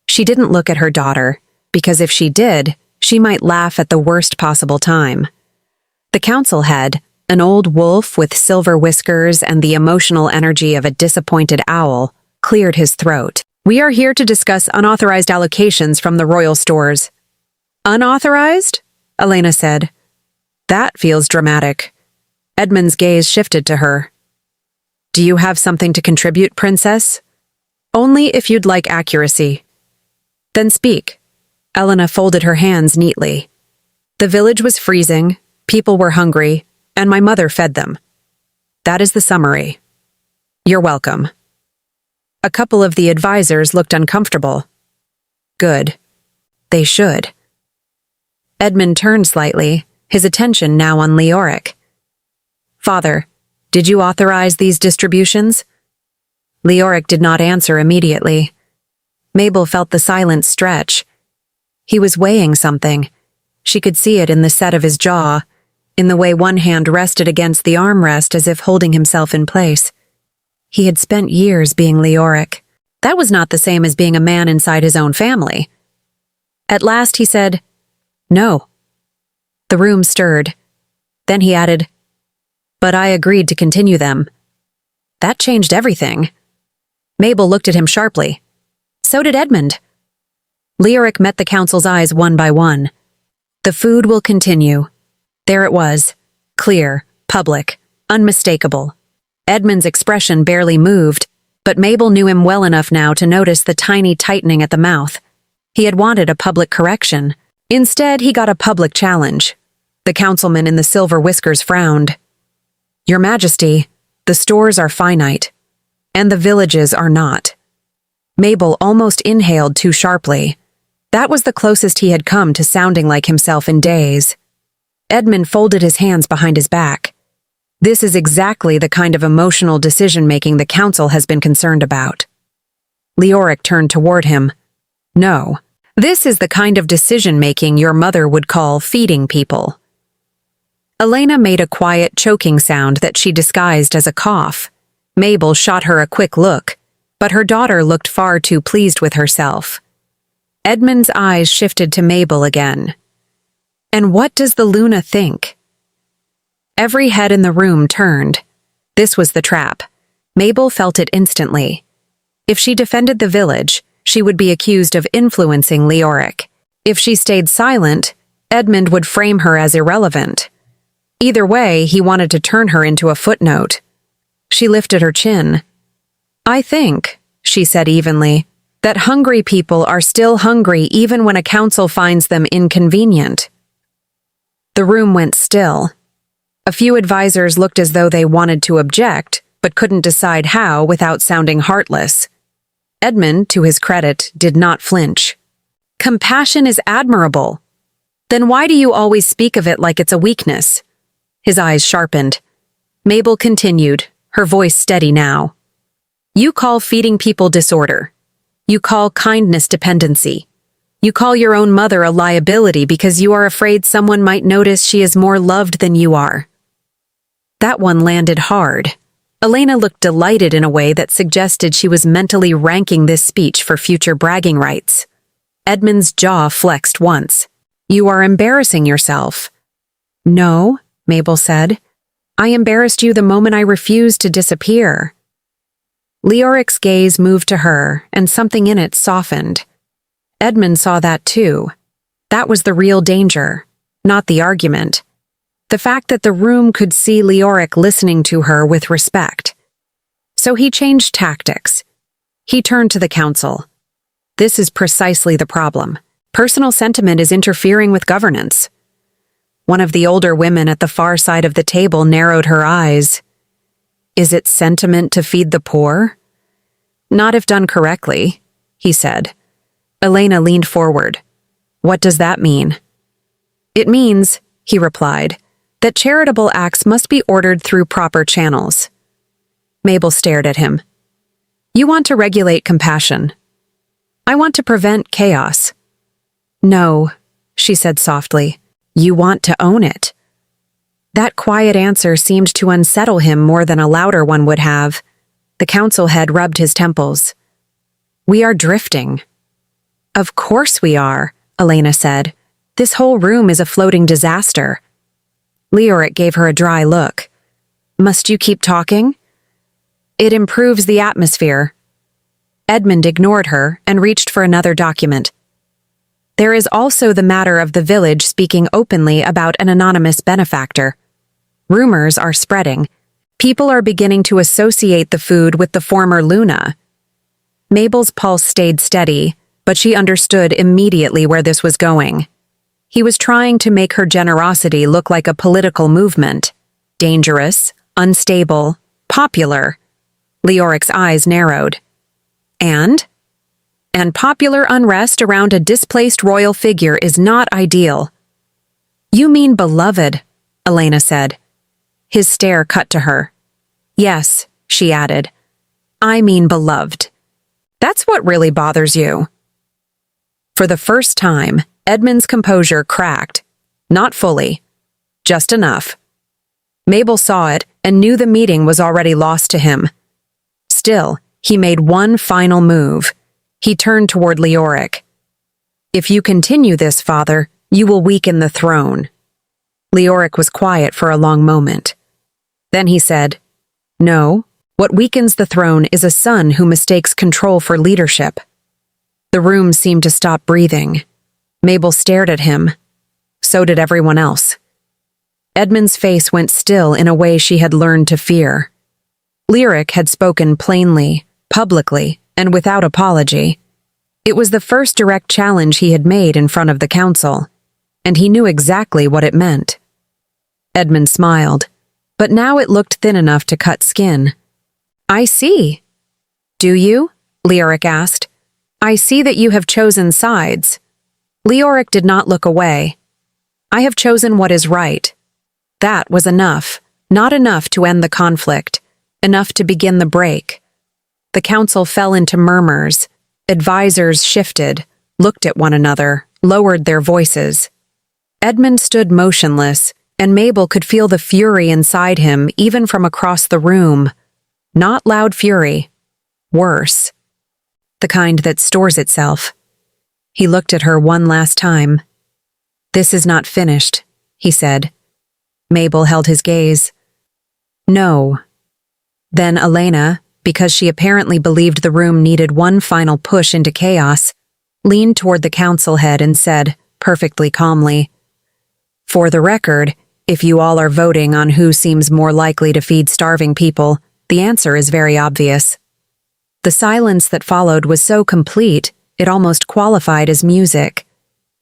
She didn't look at her daughter, because if she did, she might laugh at the worst possible time. The council head, an old wolf with silver whiskers and the emotional energy of a disappointed owl, cleared his throat. "We are here to discuss unauthorized allocations from the royal stores." "Unauthorized?" Elena said. "That feels dramatic." Edmund's gaze shifted to her. "Do you have something to contribute, Princess?" "Only if you'd like accuracy." "Then speak." Elena folded her hands neatly. "The village was freezing, people were hungry, and my mother fed them. That is the summary." "You're welcome." A couple of the advisors looked uncomfortable. "Good. They should." Edmund turned slightly, his attention now on Leoric. "Father, did you authorize these distributions?" Leoric did not answer immediately. Mabel felt the silence stretch. He was weighing something. She could see it in the set of his jaw, in the way one hand rested against the armrest as if holding himself in place. He had spent years being Leoric. That was not the same as being a man inside his own family. At last he said, "No." The room stirred. Then he added, "But I agreed to continue them." That changed everything. Mabel looked at him sharply. So did Edmund. Leoric met the council's eyes one by one. "The food will continue." There it was. Clear, public, unmistakable. Edmund's expression barely moved, but Mabel knew him well enough now to notice the tiny tightening at the mouth. He had wanted a public correction. Instead, he got a public challenge. The councilman in the silver whiskers frowned. "Your Majesty, the stores are finite, and the villages are not." Mabel almost inhaled too sharply. That was the closest he had come to sounding like himself in days. Edmund folded his hands behind his back. This is exactly the kind of emotional decision-making the council has been concerned about. Leoric turned toward him. "No, this is the kind of decision-making your mother would call feeding people." Elena made a quiet, choking sound that she disguised as a cough. Mabel shot her a quick look, but her daughter looked far too pleased with herself. Edmund's eyes shifted to Mabel again. "And what does the Luna think?" Every head in the room turned. This was the trap. Mabel felt it instantly. If she defended the village, she would be accused of influencing Leoric. If she stayed silent, Edmund would frame her as irrelevant. Either way, he wanted to turn her into a footnote. She lifted her chin. "I think," she said evenly, "that hungry people are still hungry even when a council finds them inconvenient." The room went still. A few advisors looked as though they wanted to object, but couldn't decide how without sounding heartless. Edmund, to his credit, did not flinch. "Compassion is admirable. Then why do you always speak of it like it's a weakness?" His eyes sharpened. Mabel continued, her voice steady now. "You call feeding people disorder. You call kindness dependency. You call your own mother a liability because you are afraid someone might notice she is more loved than you are." That one landed hard. Elena looked delighted in a way that suggested she was mentally ranking this speech for future bragging rights. Edmund's jaw flexed once. "You are embarrassing yourself." "No," Mabel said. "I embarrassed you the moment I refused to disappear." Leoric's gaze moved to her, and something in it softened. Edmund saw that too. That was the real danger, not the argument. The fact that the room could see Leoric listening to her with respect. So he changed tactics. He turned to the council. "This is precisely the problem. Personal sentiment is interfering with governance." One of the older women at the far side of the table narrowed her eyes. "Is it sentiment to feed the poor?" "Not if done correctly," he said. Elena leaned forward. "What does that mean?" "It means," he replied, "that charitable acts must be ordered through proper channels." Mabel stared at him. You want to regulate compassion. I want to prevent chaos. No, she said softly. You want to own it. That quiet answer seemed to unsettle him more than a louder one would have. The council head rubbed his temples. We are drifting. Of course we are, Elena said. This whole room is a floating disaster. Leoric gave her a dry look. Must you keep talking? It improves the atmosphere. Edmund ignored her and reached for another document. There is also the matter of the village speaking openly about an anonymous benefactor. Rumors are spreading. People are beginning to associate the food with the former Luna. Mabel's pulse stayed steady, but she understood immediately where this was going. He was trying to make her generosity look like a political movement. Dangerous, unstable, popular. Leoric's eyes narrowed. And popular unrest around a displaced royal figure is not ideal. You mean beloved, Elena said. His stare cut to her. Yes, she added. I mean beloved. That's what really bothers you. For the first time, Edmund's composure cracked. Not fully. Just enough. Mabel saw it and knew the meeting was already lost to him. Still, he made one final move. He turned toward Leoric. If you continue this, Father, you will weaken the throne. Leoric was quiet for a long moment. Then he said, No, what weakens the throne is a son who mistakes control for leadership. The room seemed to stop breathing. Mabel stared at him. So did everyone else. Edmund's face went still in a way she had learned to fear. Leoric had spoken plainly, publicly, and without apology. It was the first direct challenge he had made in front of the council, and he knew exactly what it meant. Edmund smiled, but now it looked thin enough to cut skin. I see. Do you? Leoric asked. I see that you have chosen sides. Leoric did not look away. I have chosen what is right. That was enough, not enough to end the conflict, enough to begin the break. The council fell into murmurs. Advisors shifted, looked at one another, lowered their voices. Edmund stood motionless, and Mabel could feel the fury inside him even from across the room. Not loud fury. Worse. The kind that stores itself. He looked at her one last time. This is not finished, he said. Mabel held his gaze. No. Then Elena, because she apparently believed the room needed one final push into chaos, leaned toward the council head and said, perfectly calmly, For the record, if you all are voting on who seems more likely to feed starving people, the answer is very obvious. The silence that followed was so complete, it almost qualified as music.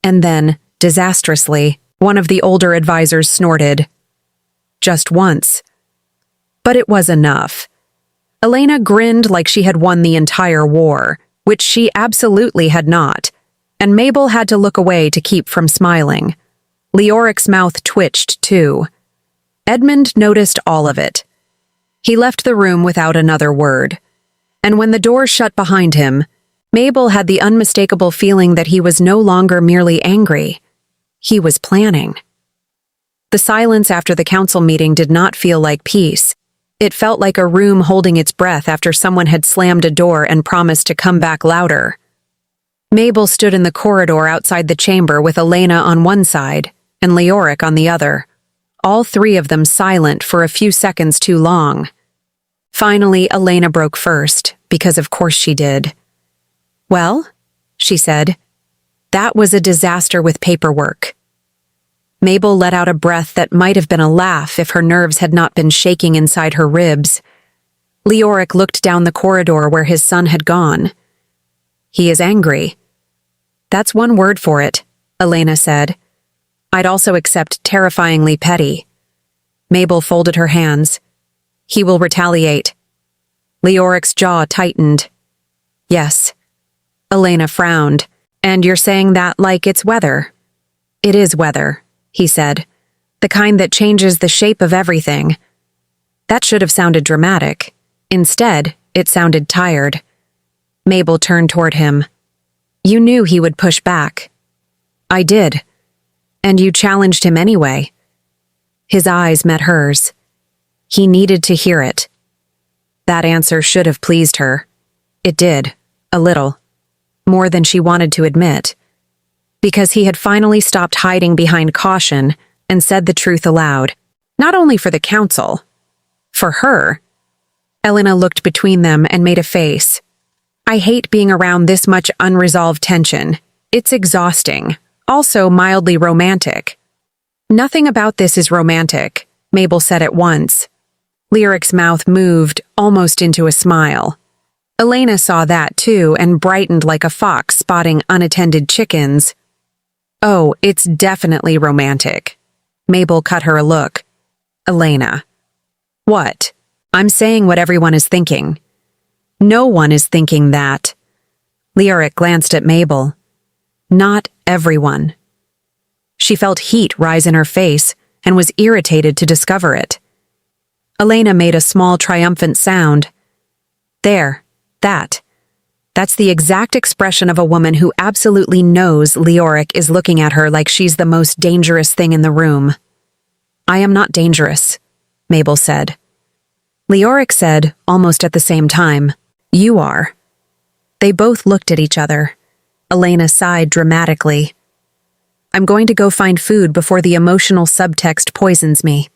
And then, disastrously, one of the older advisors snorted. Just once. But it was enough. Elena grinned like she had won the entire war, which she absolutely had not, and Mabel had to look away to keep from smiling. Leoric's mouth twitched, too. Edmund noticed all of it. He left the room without another word, and when the door shut behind him, Mabel had the unmistakable feeling that he was no longer merely angry. He was planning. The silence after the council meeting did not feel like peace. It felt like a room holding its breath after someone had slammed a door and promised to come back louder. Mabel stood in the corridor outside the chamber with Elena on one side and Leoric on the other, all three of them silent for a few seconds too long. Finally, Elena broke first, because of course she did. Well, she said, that was a disaster with paperwork. Mabel let out a breath that might have been a laugh if her nerves had not been shaking inside her ribs. Leoric looked down the corridor where his son had gone. He is angry. That's one word for it, Elena said. I'd also accept terrifyingly petty. Mabel folded her hands. He will retaliate. Leoric's jaw tightened. Yes. Elena frowned. And you're saying that like it's weather? It is weather, he said. The kind that changes the shape of everything. That should have sounded dramatic. Instead, it sounded tired. Mabel turned toward him. You knew he would push back. I did. And you challenged him anyway. His eyes met hers. He needed to hear it. That answer should have pleased her. It did, a little. More than she wanted to admit. Because he had finally stopped hiding behind caution and said the truth aloud. Not only for the council. For her. Elena looked between them and made a face. I hate being around this much unresolved tension. It's exhausting. Also mildly romantic. Nothing about this is romantic, Mabel said at once. Lyric's mouth moved, almost into a smile. Elena saw that too and brightened like a fox spotting unattended chickens. Oh, it's definitely romantic. Mabel cut her a look. Elena. What? I'm saying what everyone is thinking. No one is thinking that. Lyric glanced at Mabel. Not everyone. She felt heat rise in her face and was irritated to discover it. Elena made a small triumphant sound. There, that's the exact expression of a woman who absolutely knows Leoric is looking at her like she's the most dangerous thing in the room. I am not dangerous, Mabel said. Leoric said, almost at the same time, You are. They both looked at each other. Elena sighed dramatically. I'm going to go find food before the emotional subtext poisons me.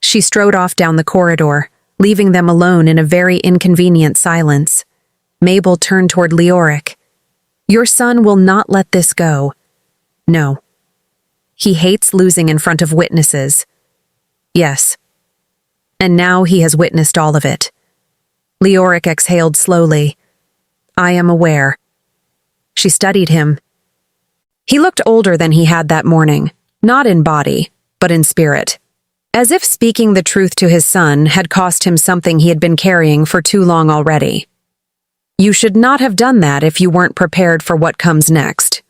She strode off down the corridor, leaving them alone in a very inconvenient silence. Mabel turned toward Leoric. Your son will not let this go. No. He hates losing in front of witnesses. Yes. And now he has witnessed all of it. Leoric exhaled slowly. I am aware. She studied him. He looked older than he had that morning, not in body, but in spirit. As if speaking the truth to his son had cost him something he had been carrying for too long already. You should not have done that if you weren't prepared for what comes next.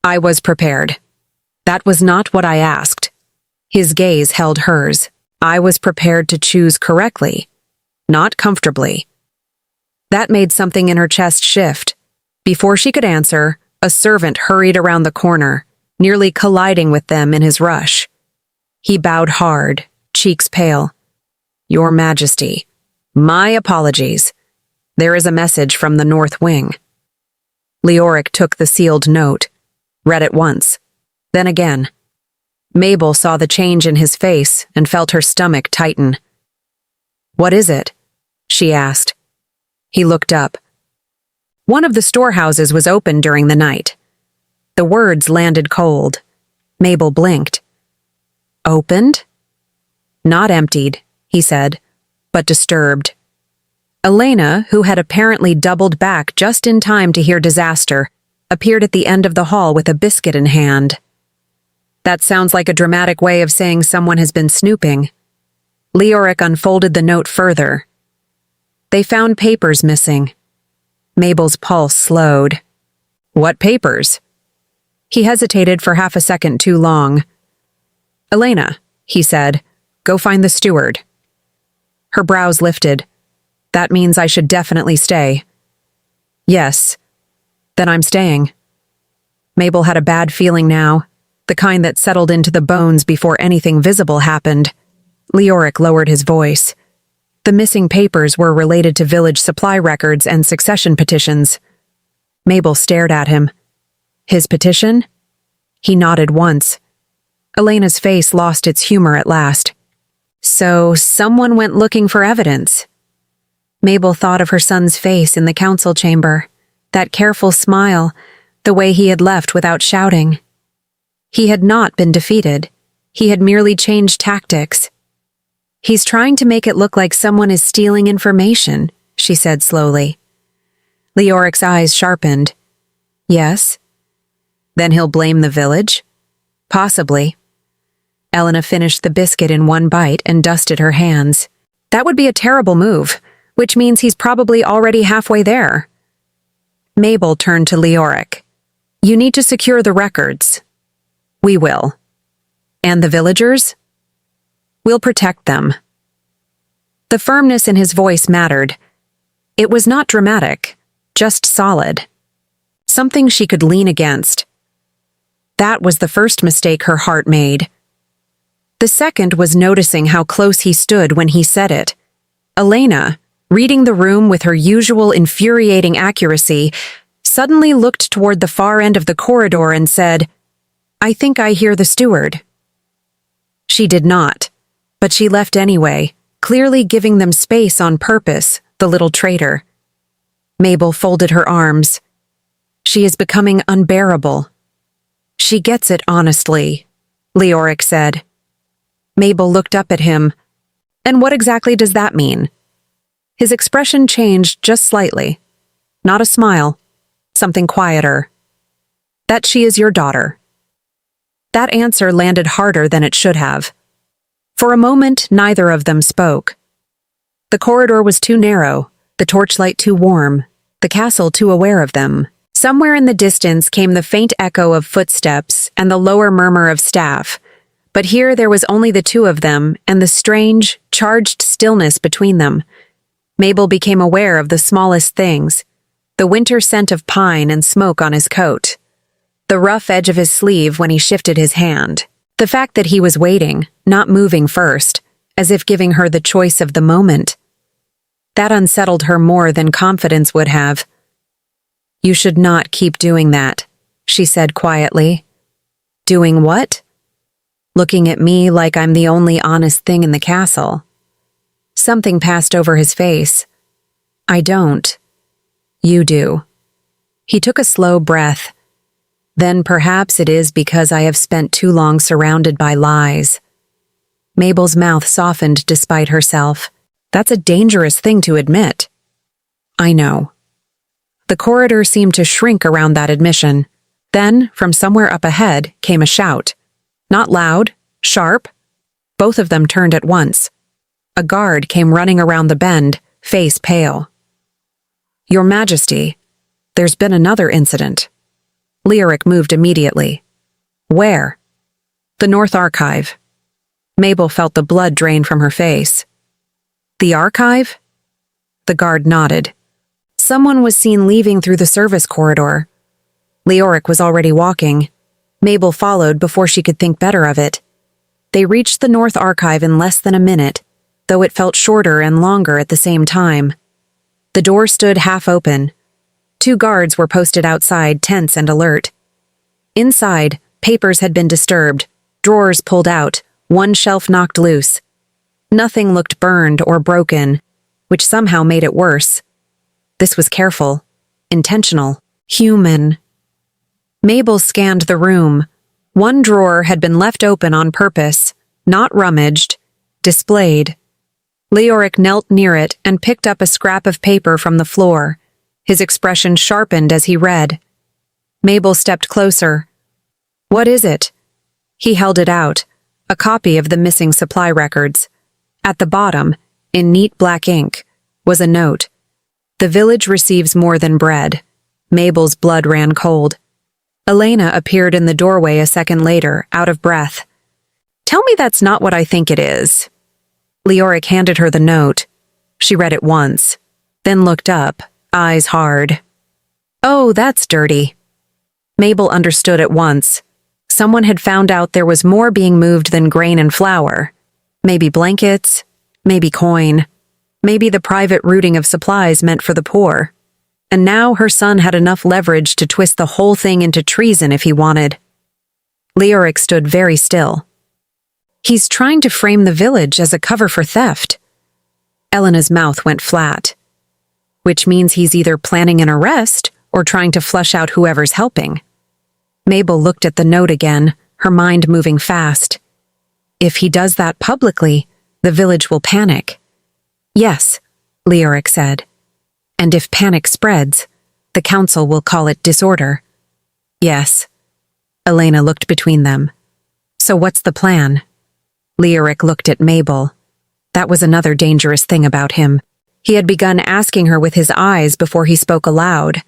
I was prepared. That was not what I asked. His gaze held hers. I was prepared to choose correctly, not comfortably. That made something in her chest shift. Before she could answer, a servant hurried around the corner, nearly colliding with them in his rush. He bowed hard, cheeks pale. Your Majesty, my apologies. There is a message from the North Wing. Leoric took the sealed note, read it once, then again. Mabel saw the change in his face and felt her stomach tighten. What is it? She asked. He looked up. One of the storehouses was open during the night. The words landed cold. Mabel blinked. Opened? Not emptied, he said, but disturbed. Elena, who had apparently doubled back just in time to hear disaster, appeared at the end of the hall with a biscuit in hand. That sounds like a dramatic way of saying someone has been snooping. Leoric unfolded the note further. They found papers missing. Mabel's pulse slowed. What papers? He hesitated for half a second too long. Elena, he said, go find the steward. Her brows lifted. That means I should definitely stay. Yes. Then I'm staying. Mabel had a bad feeling now, the kind that settled into the bones before anything visible happened. Leoric lowered his voice. The missing papers were related to village supply records and succession petitions. Mabel stared at him. His petition? He nodded once. Elena's face lost its humor at last. So someone went looking for evidence. Mabel thought of her son's face in the council chamber, that careful smile, the way he had left without shouting. He had not been defeated. He had merely changed tactics. He's trying to make it look like someone is stealing information, she said slowly. Leoric's eyes sharpened. Yes? Then he'll blame the village? Possibly. Elena finished the biscuit in one bite and dusted her hands. That would be a terrible move, which means he's probably already halfway there. Mabel turned to Leoric. You need to secure the records. We will. And the villagers? We'll protect them. The firmness in his voice mattered. It was not dramatic, just solid. Something she could lean against. That was the first mistake her heart made. The second was noticing how close he stood when he said it. Elena, reading the room with her usual infuriating accuracy, suddenly looked toward the far end of the corridor and said, "I think I hear the steward." She did not, but she left anyway, clearly giving them space on purpose, the little traitor. Mabel folded her arms. She is becoming unbearable. She gets it honestly, Leoric said. Mabel looked up at him. And what exactly does that mean? His expression changed just slightly. Not a smile, something quieter. That she is your daughter. That answer landed harder than it should have. For a moment, neither of them spoke. The corridor was too narrow, the torchlight too warm, the castle too aware of them. Somewhere in the distance came the faint echo of footsteps and the lower murmur of staff, but here there was only the two of them and the strange, charged stillness between them. Mabel became aware of the smallest things, the winter scent of pine and smoke on his coat, the rough edge of his sleeve when he shifted his hand, the fact that he was waiting, not moving first, as if giving her the choice of the moment. That unsettled her more than confidence would have. "You should not keep doing that," she said quietly. "Doing what?" "Looking at me like I'm the only honest thing in the castle." Something passed over his face. "I don't. You do." He took a slow breath. "Then perhaps it is because I have spent too long surrounded by lies." Mabel's mouth softened despite herself. That's a dangerous thing to admit. "I know." The corridor seemed to shrink around that admission. Then, from somewhere up ahead, came a shout. Not loud, sharp. Both of them turned at once. A guard came running around the bend, face pale. "Your Majesty, there's been another incident." Leoric moved immediately. "Where?" "The North Archive." Mabel felt the blood drain from her face. "The archive?" The guard nodded. Someone was seen leaving through the service corridor. Leoric was already walking. Mabel followed before she could think better of it. They reached the North Archive in less than a minute, though it felt shorter and longer at the same time. The door stood half open. 2 guards were posted outside, tense and alert. Inside, papers had been disturbed, drawers pulled out, one shelf knocked loose. Nothing looked burned or broken, which somehow made it worse. This was careful, intentional, human. Mabel scanned the room. One drawer had been left open on purpose, not rummaged, displayed. Leoric knelt near it and picked up a scrap of paper from the floor. His expression sharpened as he read. Mabel stepped closer. "What is it?" He held it out, a copy of the missing supply records. At the bottom, in neat black ink, was a note. "The village receives more than bread." Mabel's blood ran cold. Elena appeared in the doorway a second later, out of breath. "Tell me that's not what I think it is." Leoric handed her the note. She read it once, then looked up, eyes hard. "Oh, that's dirty." Mabel understood at once. Someone had found out there was more being moved than grain and flour. Maybe blankets, maybe coin. Maybe the private routing of supplies meant for the poor. And now her son had enough leverage to twist the whole thing into treason if he wanted. Leoric stood very still. He's trying to frame the village as a cover for theft. Elena's mouth went flat. Which means he's either planning an arrest or trying to flush out whoever's helping. Mabel looked at the note again, her mind moving fast. If he does that publicly, the village will panic. "Yes," Leoric said. "And if panic spreads, the council will call it disorder." "Yes." Elena looked between them. "So what's the plan?" Leoric looked at Mabel. That was another dangerous thing about him. He had begun asking her with his eyes before he spoke aloud.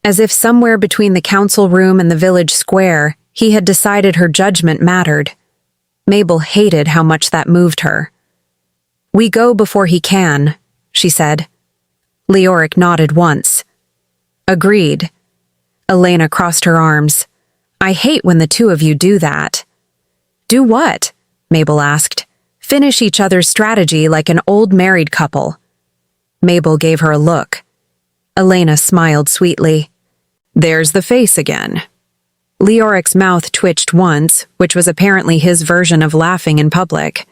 As if somewhere between the council room and the village square, he had decided her judgment mattered. Mabel hated how much that moved her. "We go before he can," she said. Leoric nodded once. "Agreed." Elena crossed her arms. "I hate when the two of you do that." "Do what?" Mabel asked. "Finish each other's strategy like an old married couple." Mabel gave her a look. Elena smiled sweetly. "There's the face again." Leoric's mouth twitched once, which was apparently his version of laughing in public.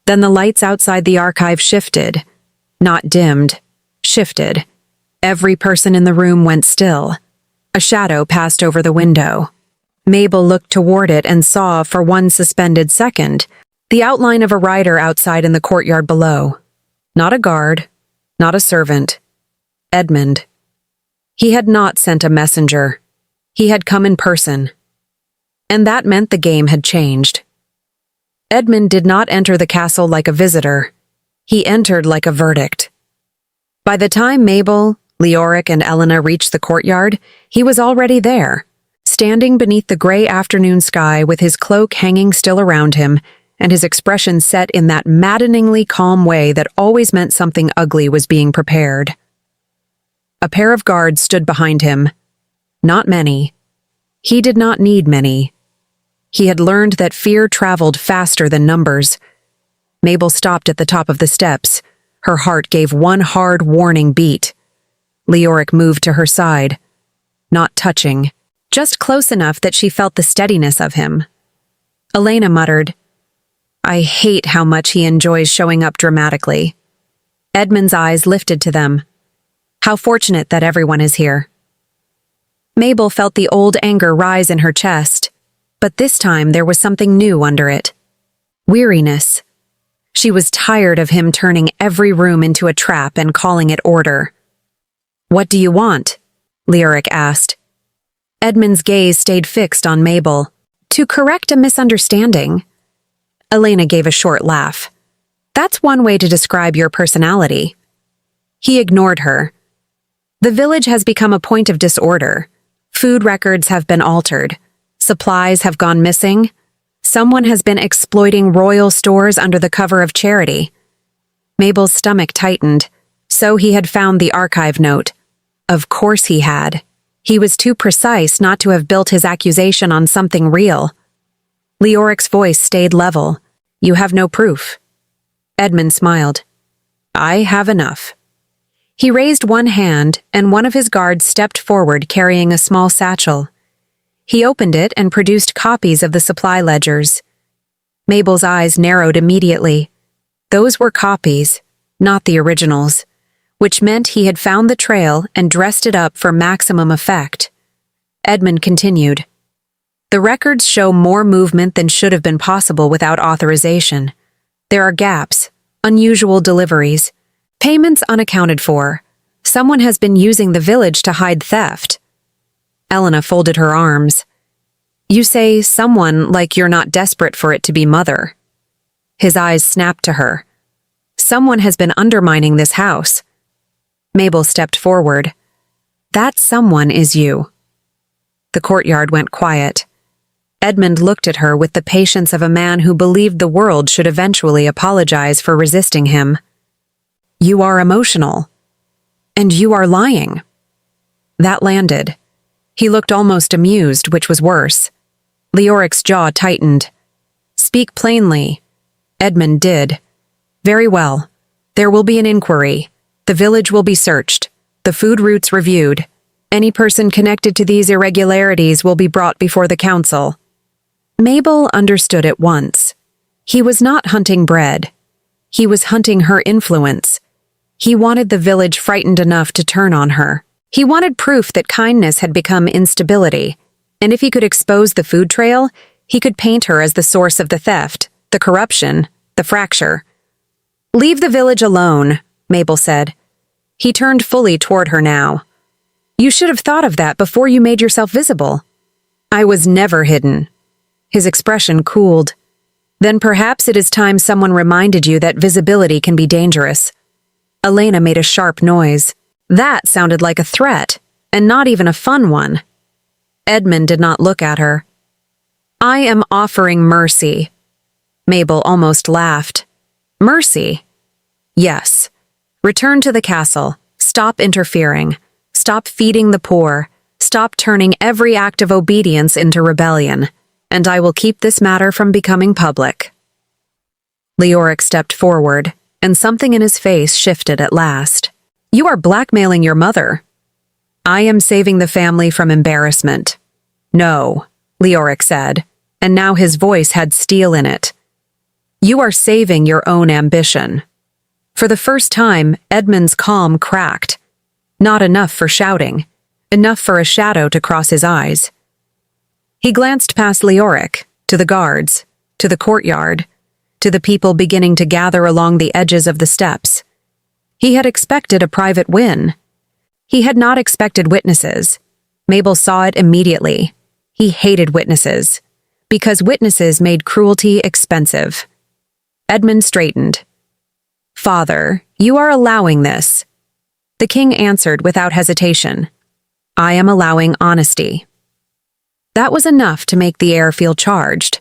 Then the lights outside the archive shifted. Not dimmed, shifted. Every person in the room went still. A shadow passed over the window. Mabel looked toward it and saw, for one suspended second, the outline of a rider outside in the courtyard below. Not a guard, not a servant. Edmund. He had not sent a messenger. He had come in person. And that meant the game had changed. Edmund did not enter the castle like a visitor. He entered like a verdict. By the time Mabel, Leoric, and Elena reached the courtyard, he was already there, standing beneath the gray afternoon sky with his cloak hanging still around him and his expression set in that maddeningly calm way that always meant something ugly was being prepared. A pair of guards stood behind him. Not many. He did not need many. He had learned that fear traveled faster than numbers. Mabel stopped at the top of the steps. Her heart gave one hard warning beat. Leoric moved to her side. Not touching, just close enough that she felt the steadiness of him. Elena muttered, "I hate how much he enjoys showing up dramatically." Edmund's eyes lifted to them. "How fortunate that everyone is here." Mabel felt the old anger rise in her chest, but this time there was something new under it. Weariness. She was tired of him turning every room into a trap and calling it order. "What do you want?" Leoric asked. Edmund's gaze stayed fixed on Mabel. "To correct a misunderstanding." Elena gave a short laugh. "That's one way to describe your personality." He ignored her. "The village has become a point of disorder. Food records have been altered. Supplies have gone missing. Someone has been exploiting royal stores under the cover of charity." Mabel's stomach tightened. So he had found the archive note. Of course he had. He was too precise not to have built his accusation on something real. Leoric's voice stayed level. "You have no proof." Edmund smiled. "I have enough." He raised one hand, and one of his guards stepped forward carrying a small satchel. He opened it and produced copies of the supply ledgers. Mabel's eyes narrowed immediately. Those were copies, not the originals, which meant he had found the trail and dressed it up for maximum effect. Edmund continued. "The records show more movement than should have been possible without authorization. There are gaps, unusual deliveries, payments unaccounted for. Someone has been using the village to hide theft." Elena folded her arms. "You say someone like you're not desperate for it to be Mother." His eyes snapped to her. "Someone has been undermining this house." Mabel stepped forward. "That someone is you." The courtyard went quiet. Edmund looked at her with the patience of a man who believed the world should eventually apologize for resisting him. "You are emotional. And you are lying." That landed. He looked almost amused, which was worse. Leoric's jaw tightened. "Speak plainly." Edmund did. "Very well. There will be an inquiry. The village will be searched. The food routes reviewed. Any person connected to these irregularities will be brought before the council." Mabel understood at once. He was not hunting bread. He was hunting her influence. He wanted the village frightened enough to turn on her. He wanted proof that kindness had become instability, and if he could expose the food trail, he could paint her as the source of the theft, the corruption, the fracture. "Leave the village alone," Mabel said. He turned fully toward her now. "You should have thought of that before you made yourself visible." "I was never hidden." His expression cooled. "Then perhaps it is time someone reminded you that visibility can be dangerous." Elena made a sharp noise. That sounded like a threat, and not even a fun one. Edmund did not look at her. "I am offering mercy." Mabel almost laughed. "Mercy? Yes. Return to the castle. Stop interfering. Stop feeding the poor. Stop turning every act of obedience into rebellion. And I will keep this matter from becoming public. Leoric stepped forward, and something in his face shifted at last. You are blackmailing your mother. I am saving the family from embarrassment. No, Leoric said, and now his voice had steel in it. You are saving your own ambition. For the first time, Edmund's calm cracked. Not enough for shouting, enough for a shadow to cross his eyes. He glanced past Leoric, to the guards, to the courtyard, to the people beginning to gather along the edges of the steps. He had expected a private win. He had not expected witnesses. Mabel saw it immediately. He hated witnesses, because witnesses made cruelty expensive. Edmund straightened. Father, you are allowing this. The king answered without hesitation. I am allowing honesty. That was enough to make the air feel charged.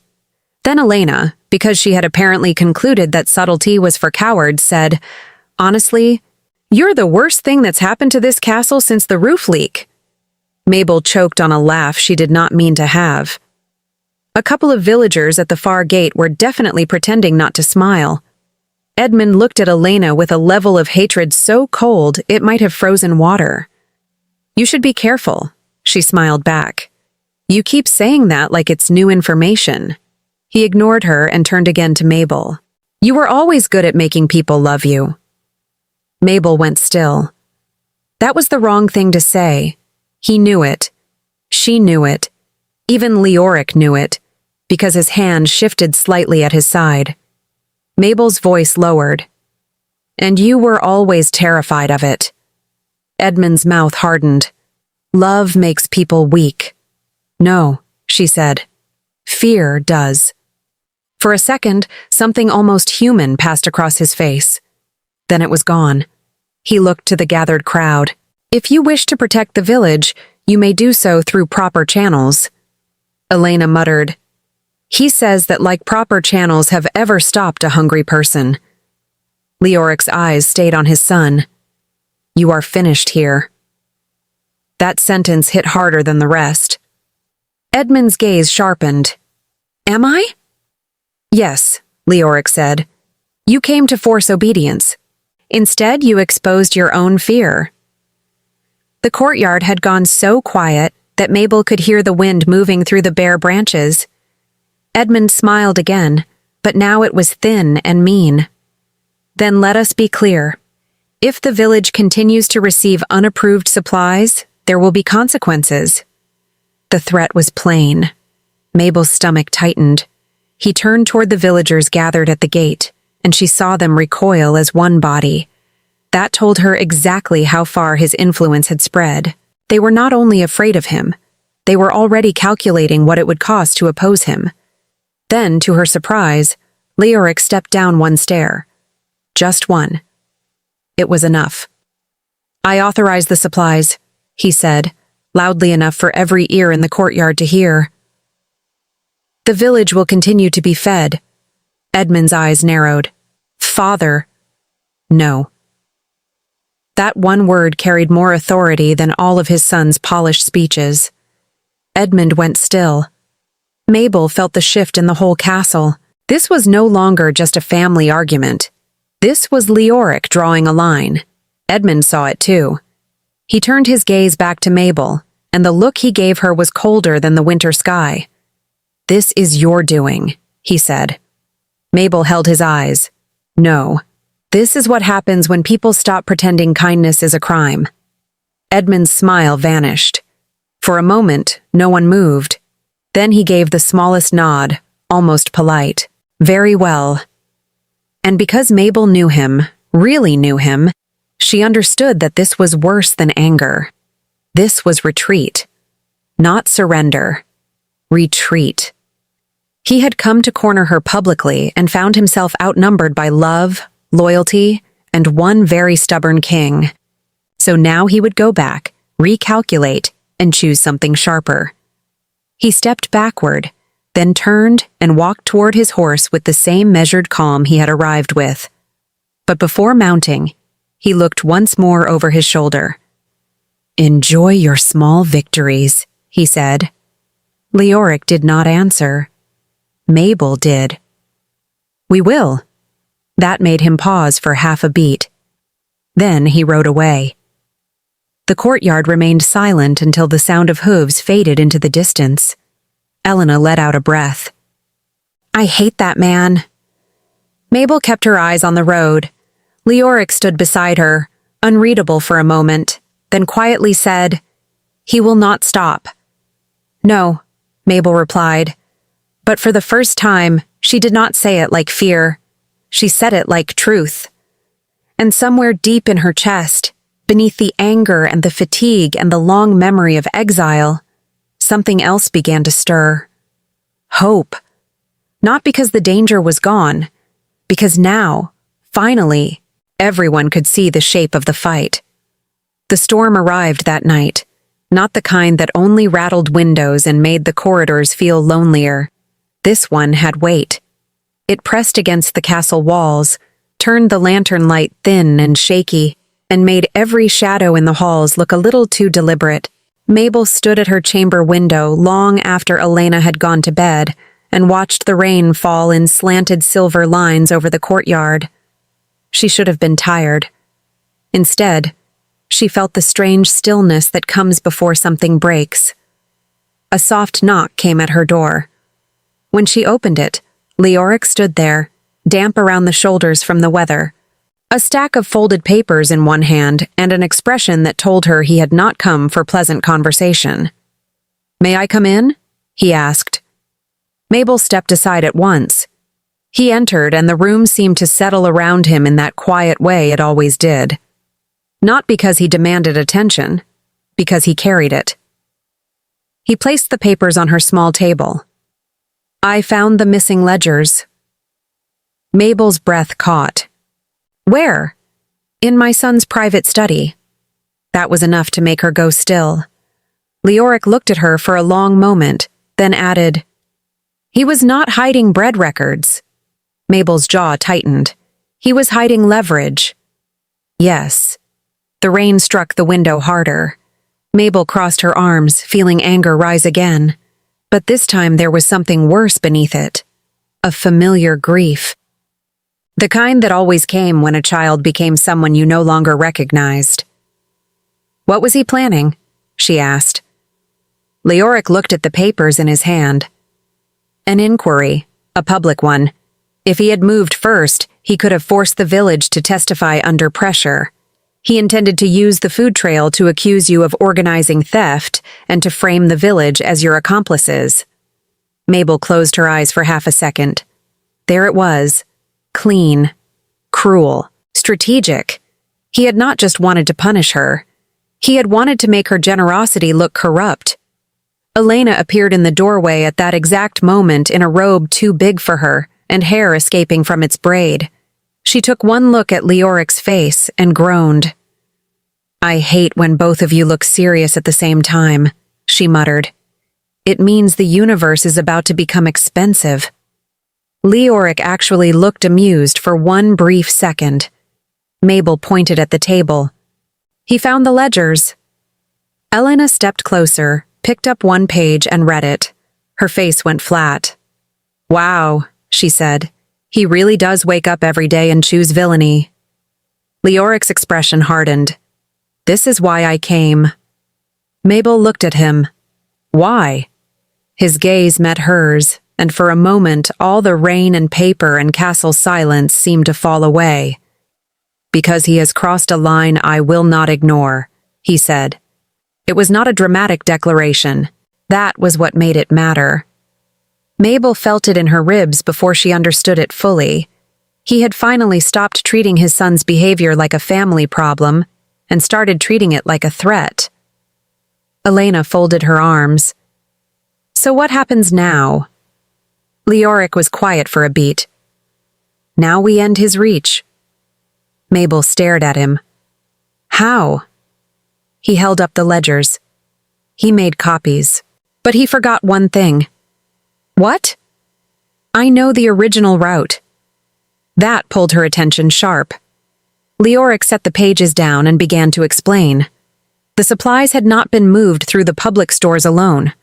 Then Elena, because she had apparently concluded that subtlety was for cowards, said, Honestly, you're the worst thing that's happened to this castle since the roof leak. Mabel choked on a laugh she did not mean to have. A couple of villagers at the far gate were definitely pretending not to smile. Edmund looked at Elena with a level of hatred so cold it might have frozen water. You should be careful, she smiled back. You keep saying that like it's new information. He ignored her and turned again to Mabel. You were always good at making people love you. Mabel went still. That was the wrong thing to say. He knew it. She knew it. Even Leoric knew it, because his hand shifted slightly at his side. Mabel's voice lowered. And you were always terrified of it. Edmund's mouth hardened. Love makes people weak. No, she said. Fear does. For a second, something almost human passed across his face. Then it was gone. He looked to the gathered crowd. If you wish to protect the village, you may do so through proper channels. Elena muttered. He says that like proper channels have ever stopped a hungry person. Leoric's eyes stayed on his son. You are finished here. That sentence hit harder than the rest. Edmund's gaze sharpened. Am I? Yes, Leoric said. You came to force obedience. Instead, you exposed your own fear. The courtyard had gone so quiet that Mabel could hear the wind moving through the bare branches. Edmund smiled again, but now it was thin and mean. Then let us be clear. If the village continues to receive unapproved supplies, there will be consequences. The threat was plain. Mabel's stomach tightened. He turned toward the villagers gathered at the gate, and she saw them recoil as one body. That told her exactly how far his influence had spread. They were not only afraid of him, they were already calculating what it would cost to oppose him. Then, to her surprise, Leoric stepped down one stair. Just one. It was enough. I authorize the supplies, he said, loudly enough for every ear in the courtyard to hear. The village will continue to be fed. Edmund's eyes narrowed. Father. No. That one word carried more authority than all of his son's polished speeches. Edmund went still. Mabel felt the shift in the whole castle. This was no longer just a family argument. This was Leoric drawing a line. Edmund saw it too. He turned his gaze back to Mabel, and the look he gave her was colder than the winter sky. This is your doing, he said. Mabel held his eyes. No. This is what happens when people stop pretending kindness is a crime. Edmund's smile vanished. For a moment, no one moved. Then he gave the smallest nod, almost polite. Very well. And because Mabel knew him, really knew him, she understood that this was worse than anger. This was retreat. Not surrender. Retreat. He had come to corner her publicly and found himself outnumbered by love, loyalty, and one very stubborn king. So now he would go back, recalculate, and choose something sharper. He stepped backward, then turned and walked toward his horse with the same measured calm he had arrived with. But before mounting, he looked once more over his shoulder. "Enjoy your small victories," he said. Leoric did not answer. Mabel did. "We will." That made him pause for half a beat. Then he rode away. The courtyard remained silent until the sound of hooves faded into the distance. Elena let out a breath. "I hate that man." Mabel kept her eyes on the road. Leoric stood beside her, unreadable for a moment, then quietly said, "He will not stop." "No," Mabel replied. But for the first time, she did not say it like fear. She said it like truth. And somewhere deep in her chest, beneath the anger and the fatigue and the long memory of exile, something else began to stir. Hope. Not because the danger was gone, because now, finally, everyone could see the shape of the fight. The storm arrived that night, not the kind that only rattled windows and made the corridors feel lonelier. This one had weight. It pressed against the castle walls, turned the lantern light thin and shaky, and made every shadow in the halls look a little too deliberate. Mabel stood at her chamber window long after Elena had gone to bed and watched the rain fall in slanted silver lines over the courtyard. She should have been tired. Instead, she felt the strange stillness that comes before something breaks. A soft knock came at her door. When she opened it, Leoric stood there, damp around the shoulders from the weather, a stack of folded papers in one hand and an expression that told her he had not come for pleasant conversation. "May I come in?" he asked. Mabel stepped aside at once. He entered, and the room seemed to settle around him in that quiet way it always did. Not because he demanded attention, because he carried it. He placed the papers on her small table. "I found the missing ledgers." Mabel's breath caught. "Where?" "In my son's private study." That was enough to make her go still. Leoric looked at her for a long moment, then added, "He was not hiding bread records." Mabel's jaw tightened. "He was hiding leverage." "Yes." The rain struck the window harder. Mabel crossed her arms, feeling anger rise again. But this time there was something worse beneath it. A familiar grief. The kind that always came when a child became someone you no longer recognized. "What was he planning?" she asked. Leoric looked at the papers in his hand. An inquiry, a public one. If he had moved first, he could have forced the village to testify under pressure. He intended to use the food trail to accuse you of organizing theft and to frame the village as your accomplices. Mabel closed her eyes for half a second. There it was. Clean. Cruel. Strategic. He had not just wanted to punish her. He had wanted to make her generosity look corrupt. Elena appeared in the doorway at that exact moment in a robe too big for her and hair escaping from its braid. She took one look at Leoric's face and groaned. "I hate when both of you look serious at the same time," she muttered. "It means the universe is about to become expensive." Leoric actually looked amused for one brief second. Mabel pointed at the table. "He found the ledgers." Elena stepped closer, picked up one page and read it. Her face went flat. "Wow," she said. "He really does wake up every day and choose villainy." Leoric's expression hardened. "This is why I came." Mabel looked at him. "Why?" His gaze met hers, and for a moment all the rain and paper and castle silence seemed to fall away. "Because he has crossed a line I will not ignore," he said. It was not a dramatic declaration. That was what made it matter. Mabel felt it in her ribs before she understood it fully. He had finally stopped treating his son's behavior like a family problem and started treating it like a threat. Elena folded her arms. "So what happens now?" Leoric was quiet for a beat. "Now we end his reach." Mabel stared at him. "How?" He held up the ledgers. "He made copies. But he forgot one thing." "What?" "I know the original route." That pulled her attention sharp. Leoric set the pages down and began to explain. The supplies had not been moved through the public stores alone.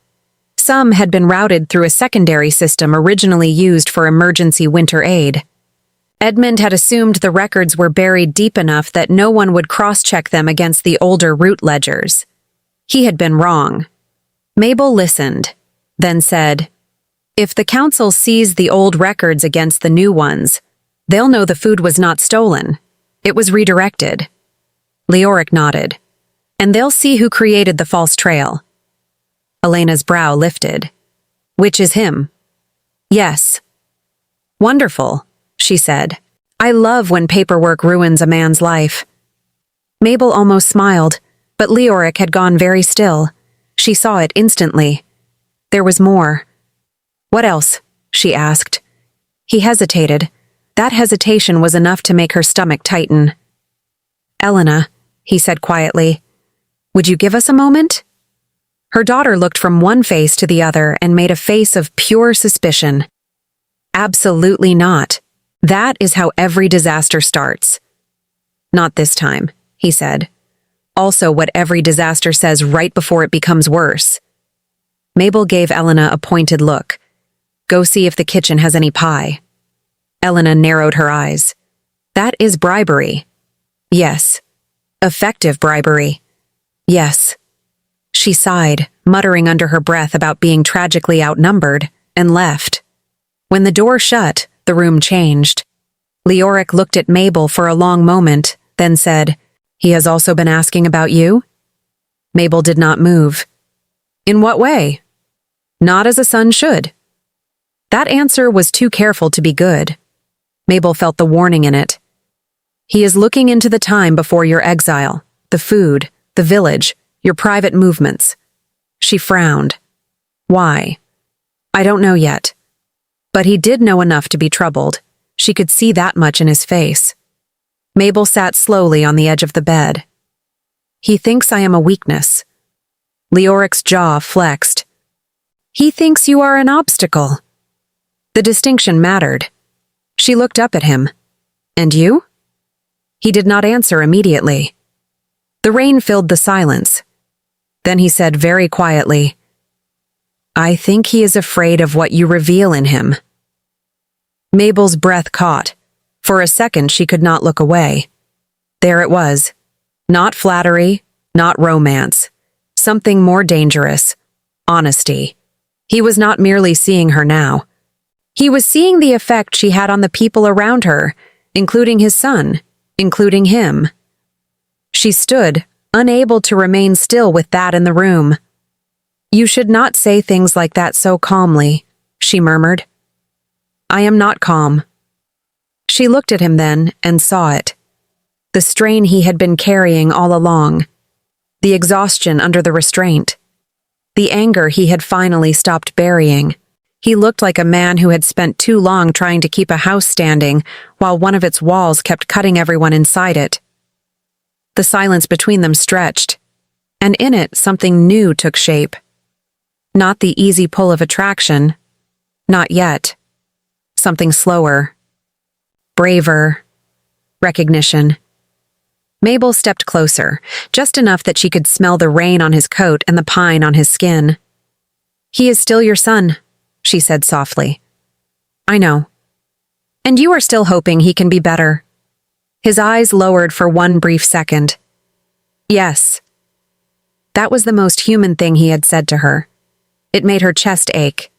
Some had been routed through a secondary system originally used for emergency winter aid. Edmund had assumed the records were buried deep enough that no one would cross-check them against the older root ledgers. He had been wrong. Mabel listened, then said, "If the council sees the old records against the new ones, they'll know the food was not stolen. It was redirected." Leoric nodded. "And they'll see who created the false trail." Elena's brow lifted. "Which is him?" "Yes." "Wonderful," she said. "I love when paperwork ruins a man's life." Mabel almost smiled, but Leoric had gone very still. She saw it instantly. There was more. "What else?" she asked. He hesitated. That hesitation was enough to make her stomach tighten. "Elena," he said quietly, "would you give us a moment?" Her daughter looked from one face to the other and made a face of pure suspicion. "Absolutely not. That is how every disaster starts." "Not this time," he said. "Also what every disaster says right before it becomes worse." Mabel gave Elena a pointed look. "Go see if the kitchen has any pie." Elena narrowed her eyes. "That is bribery." "Yes." "Effective bribery." "Yes." She sighed, muttering under her breath about being tragically outnumbered, and left. When the door shut, the room changed. Leoric looked at Mabel for a long moment, then said, "He has also been asking about you?" Mabel did not move. "In what way?" "Not as a son should." That answer was too careful to be good. Mabel felt the warning in it. "He is looking into the time before your exile, the food, the village, your private movements." She frowned. "Why?" "I don't know yet." But he did know enough to be troubled. She could see that much in his face. Mabel sat slowly on the edge of the bed. "He thinks I am a weakness." Leoric's jaw flexed. "He thinks you are an obstacle." The distinction mattered. She looked up at him. "And you?" He did not answer immediately. The rain filled the silence. Then he said very quietly, "I think he is afraid of what you reveal in him." Mabel's breath caught. For a second she could not look away. There it was. Not flattery, not romance. Something more dangerous. Honesty. He was not merely seeing her now. He was seeing the effect she had on the people around her, including his son, including him. She stood, unable to remain still with that in the room. "You should not say things like that so calmly," she murmured. "I am not calm." She looked at him then and saw it. The strain he had been carrying all along. The exhaustion under the restraint. The anger he had finally stopped burying. He looked like a man who had spent too long trying to keep a house standing while one of its walls kept cutting everyone inside it. The silence between them stretched, and in it something new took shape. Not the easy pull of attraction. Not yet. Something slower. Braver. Recognition. Mabel stepped closer, just enough that she could smell the rain on his coat and the pine on his skin. "He is still your son," she said softly. "I know. And you are still hoping he can be better." His eyes lowered for one brief second. "Yes." That was the most human thing he had said to her. It made her chest ache.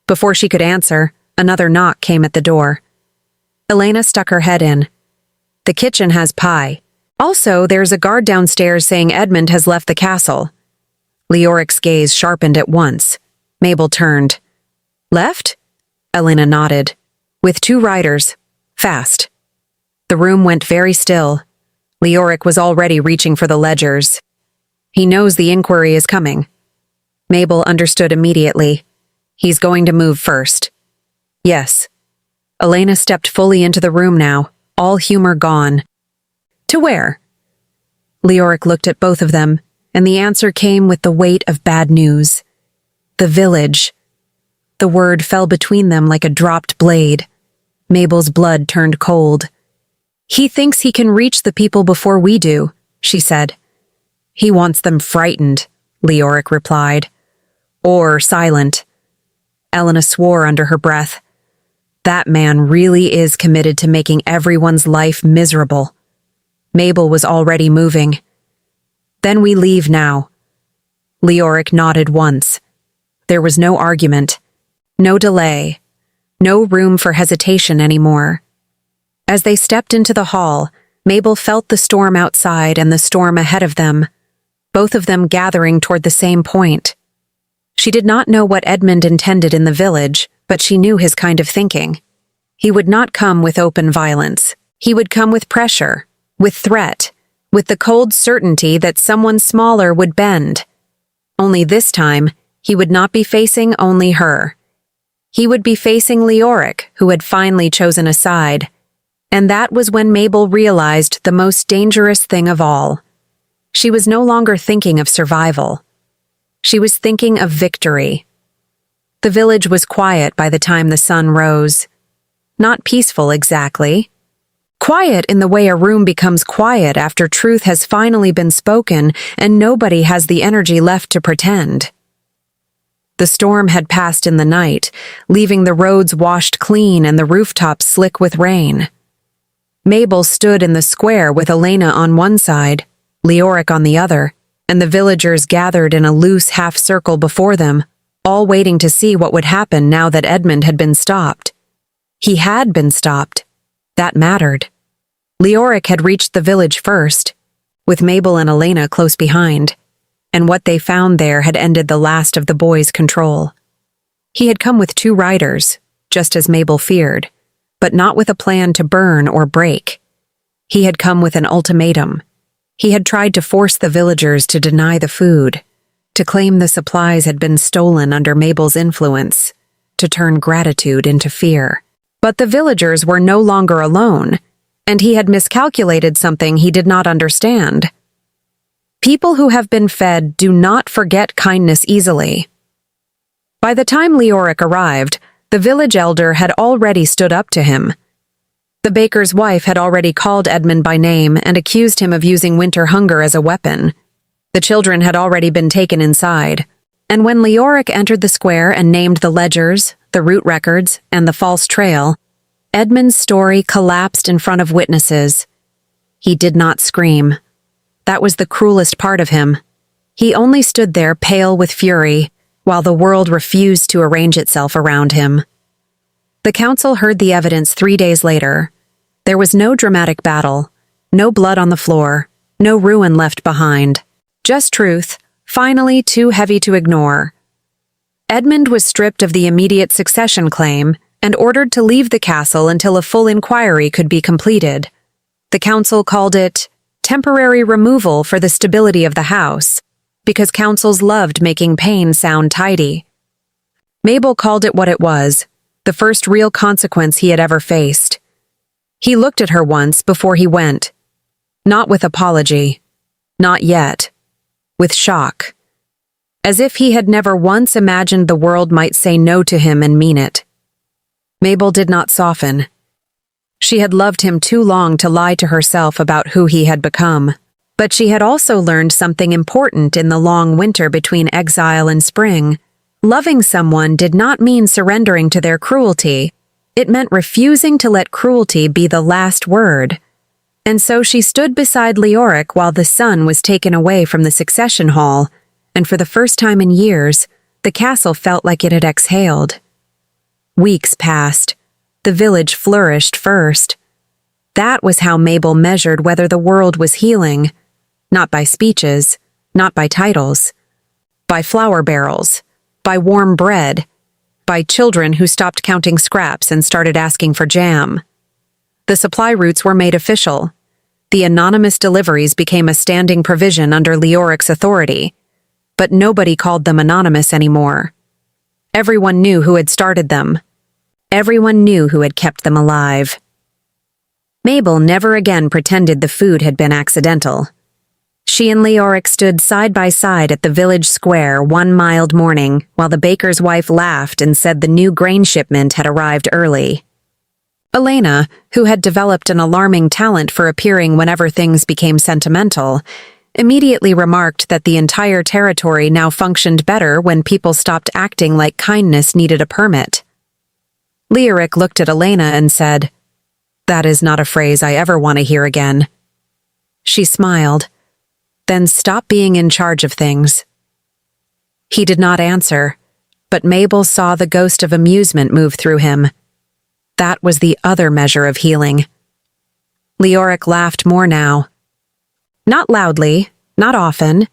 Before she could answer, another knock came at the door. Elena stuck her head in. "The kitchen has pie. Also, there's a guard downstairs saying Edmund has left the castle." Leoric's gaze sharpened at once. Mabel turned. "Left?" Elena nodded. "With 2 riders. Fast." The room went very still. Leoric was already reaching for the ledgers. "He knows the inquiry is coming." Mabel understood immediately. "He's going to move first." "Yes." Elena stepped fully into the room now, all humor gone. "To where?" Leoric looked at both of them, and the answer came with the weight of bad news. "The village." The word fell between them like a dropped blade. Mabel's blood turned cold. "He thinks he can reach the people before we do," she said. "He wants them frightened," Leoric replied. "Or silent." Elena swore under her breath. That man really is committed to making everyone's life miserable. Mabel was already moving. "Then we leave now." Leoric nodded once. There was no argument, no delay, no room for hesitation anymore. As they stepped into the hall, Mabel felt the storm outside and the storm ahead of them, both of them gathering toward the same point. She did not know what Edmund intended in the village, but she knew his kind of thinking. He would not come with open violence. He would come with pressure, with threat, with the cold certainty that someone smaller would bend. Only this time, he would not be facing only her. He would be facing Leoric, who had finally chosen a side. And that was when Mabel realized the most dangerous thing of all. She was no longer thinking of survival. She was thinking of victory. The village was quiet by the time the sun rose. Not peaceful exactly. Quiet in the way a room becomes quiet after truth has finally been spoken and nobody has the energy left to pretend. The storm had passed in the night, leaving the roads washed clean and the rooftops slick with rain. Mabel stood in the square with Elena on one side, Leoric on the other, and the villagers gathered in a loose half-circle before them, all waiting to see what would happen now that Edmund had been stopped. He had been stopped. That mattered. Leoric had reached the village first, with Mabel and Elena close behind, and what they found there had ended the last of the boys' control. He had come with 2 riders, just as Mabel feared, but not with a plan to burn or break. He had come with an ultimatum. He had tried to force the villagers to deny the food, to claim the supplies had been stolen under Mabel's influence, to turn gratitude into fear. But the villagers were no longer alone, and he had miscalculated something he did not understand. People who have been fed do not forget kindness easily. By the time Leoric arrived, the village elder had already stood up to him. The baker's wife had already called Edmund by name and accused him of using winter hunger as a weapon. The children had already been taken inside, and when Leoric entered the square and named the ledgers, the route records, and the false trail, Edmund's story collapsed in front of witnesses. He did not scream. That was the cruelest part of him. He only stood there pale with fury, while the world refused to arrange itself around him. The council heard the evidence 3 days later. There was no dramatic battle, no blood on the floor, no ruin left behind. Just truth, finally too heavy to ignore. Edmund was stripped of the immediate succession claim and ordered to leave the castle until a full inquiry could be completed. The council called it temporary removal for the stability of the house, because councils loved making pain sound tidy. Mabel called it what it was, the first real consequence he had ever faced. He looked at her once before he went. Not with apology. Not yet. With shock. As if he had never once imagined the world might say no to him and mean it. Mabel did not soften. She had loved him too long to lie to herself about who he had become. But she had also learned something important in the long winter between exile and spring. Loving someone did not mean surrendering to their cruelty. It meant refusing to let cruelty be the last word. And so she stood beside Leoric while the sun was taken away from the succession hall, and for the first time in years, the castle felt like it had exhaled. Weeks passed. The village flourished first. That was how Mabel measured whether the world was healing. Not by speeches, not by titles. By flour barrels, by warm bread, by children who stopped counting scraps and started asking for jam. The supply routes were made official. The anonymous deliveries became a standing provision under Leoric's authority, but nobody called them anonymous anymore. Everyone knew who had started them. Everyone knew who had kept them alive. Mabel never again pretended the food had been accidental. She and Leoric stood side by side at the village square one mild morning while the baker's wife laughed and said the new grain shipment had arrived early. Elena, who had developed an alarming talent for appearing whenever things became sentimental, immediately remarked that the entire territory now functioned better when people stopped acting like kindness needed a permit. Leoric looked at Elena and said, "That is not a phrase I ever want to hear again." She smiled. "Then stop being in charge of things." He did not answer, but Mabel saw the ghost of amusement move through him. That was the other measure of healing. Leoric laughed more now. Not loudly, not often,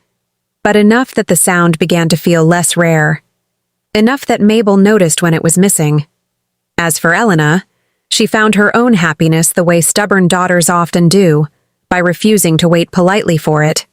but enough that the sound began to feel less rare. Enough that Mabel noticed when it was missing. As for Elena, she found her own happiness the way stubborn daughters often do, by refusing to wait politely for it.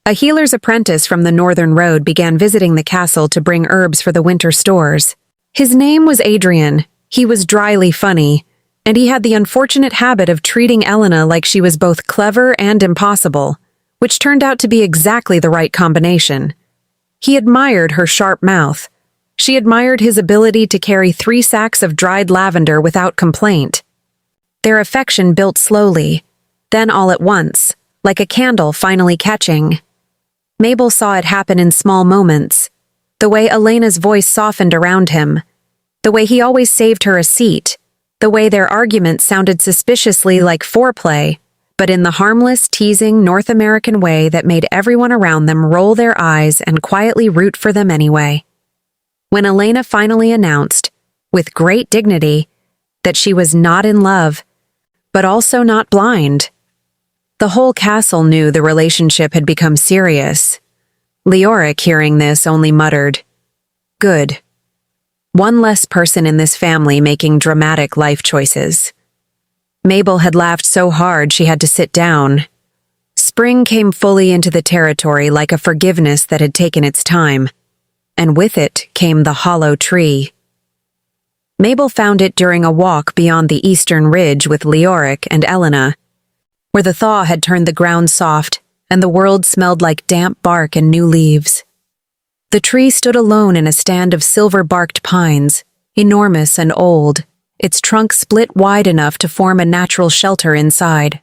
A healer's apprentice from the northern road began visiting the castle to bring herbs for the winter stores. His name was Adrian. He was dryly funny, and he had the unfortunate habit of treating Elena like she was both clever and impossible, which turned out to be exactly the right combination. He admired her sharp mouth. She admired his ability to carry 3 sacks of dried lavender without complaint. Their affection built slowly, then all at once, like a candle finally catching. Mabel saw it happen in small moments, the way Elena's voice softened around him, the way he always saved her a seat, the way their arguments sounded suspiciously like foreplay, but in the harmless, teasing North American way that made everyone around them roll their eyes and quietly root for them anyway. When Elena finally announced, with great dignity, that she was not in love, but also not blind, the whole castle knew the relationship had become serious. Leoric, hearing this, only muttered, "Good. One less person in this family making dramatic life choices." Mabel had laughed so hard she had to sit down. Spring came fully into the territory like a forgiveness that had taken its time, and with it came the hollow tree. Mabel found it during a walk beyond the eastern ridge with Leoric and Elena, where the thaw had turned the ground soft and the world smelled like damp bark and new leaves. The tree stood alone in a stand of silver-barked pines, enormous and old, its trunk split wide enough to form a natural shelter inside.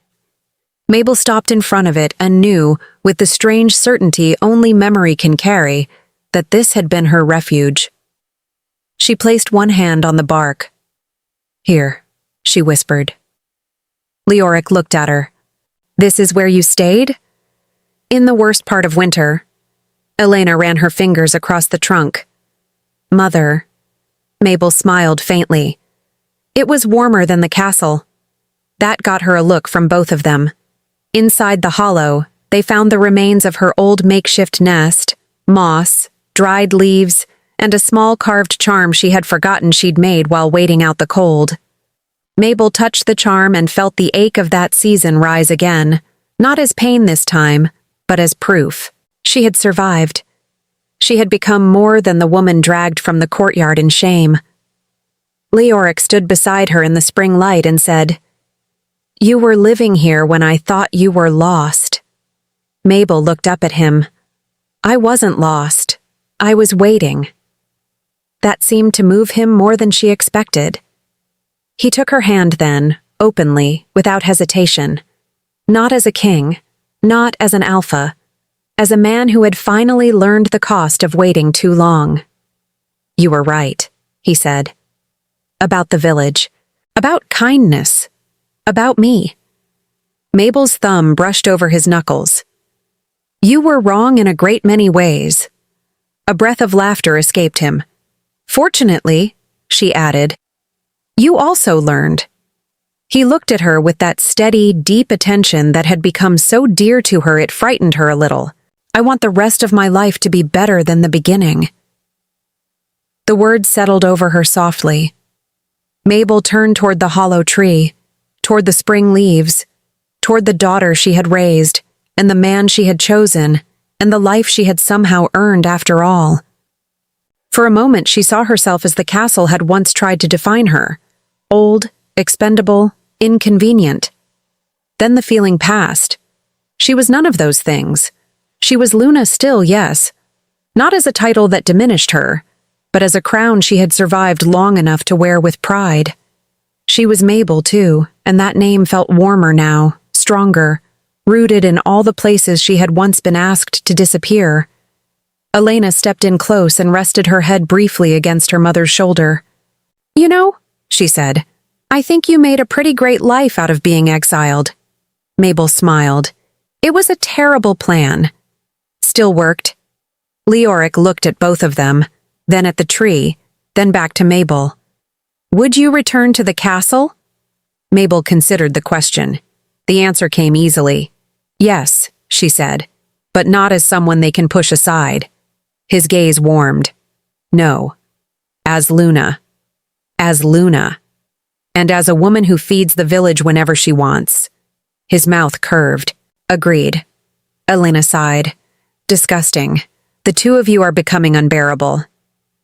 Mabel stopped in front of it and knew, with the strange certainty only memory can carry, that this had been her refuge. She placed one hand on the bark. "Here," she whispered. Leoric looked at her. "This is where you stayed?" "In the worst part of winter." Elena ran her fingers across the trunk. "Mother." Mabel smiled faintly. It was warmer than the castle. That got her a look from both of them. Inside the hollow, they found the remains of her old makeshift nest, moss, dried leaves, and a small carved charm she had forgotten she'd made while waiting out the cold. Mabel touched the charm and felt the ache of that season rise again, not as pain this time, but as proof. She had survived. She had become more than the woman dragged from the courtyard in shame. Leoric stood beside her in the spring light and said, "You were living here when I thought you were lost." Mabel looked up at him. "I wasn't lost. I was waiting." That seemed to move him more than she expected. He took her hand then, openly, without hesitation. Not as a king, not as an alpha, as a man who had finally learned the cost of waiting too long. "You were right," he said. "About the village, about kindness, about me." Mabel's thumb brushed over his knuckles. "You were wrong in a great many ways." A breath of laughter escaped him. "Fortunately," she added, "you also learned." He looked at her with that steady, deep attention that had become so dear to her it frightened her a little. "I want the rest of my life to be better than the beginning." The words settled over her softly. Mabel turned toward the hollow tree, toward the spring leaves, toward the daughter she had raised, and the man she had chosen, and the life she had somehow earned after all. For a moment she saw herself as the castle had once tried to define her: old, expendable, inconvenient. Then the feeling passed. She was none of those things. She was Luna still, yes, not as a title that diminished her, but as a crown she had survived long enough to wear with pride. She was Mabel, too, and that name felt warmer now, stronger, rooted in all the places she had once been asked to disappear. Elena stepped in close and rested her head briefly against her mother's shoulder. "You know," she said, "I think you made a pretty great life out of being exiled." Mabel smiled. It was a terrible plan. Still worked. Leoric looked at both of them, then at the tree, then back to Mabel. "Would you return to the castle?" Mabel considered the question. The answer came easily. "Yes," she said, "but not as someone they can push aside." His gaze warmed. "No. As Luna. As Luna. And as a woman who feeds the village whenever she wants." His mouth curved. "Agreed." Elena sighed. "Disgusting. The two of you are becoming unbearable."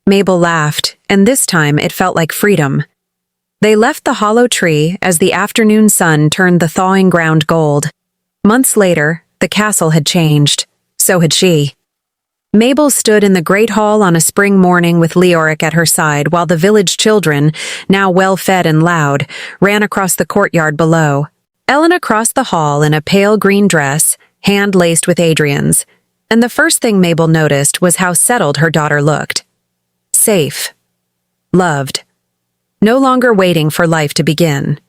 Mabel laughed, and this time it felt like freedom. They left the hollow tree as the afternoon sun turned the thawing ground gold. Months later, the castle had changed. So had she. Mabel stood in the great hall on a spring morning with Leoric at her side while the village children, now well-fed and loud, ran across the courtyard below. Elena crossed the hall in a pale green dress, hand-laced with Adrian's, and the first thing Mabel noticed was how settled her daughter looked. Safe. Loved. No longer waiting for life to begin.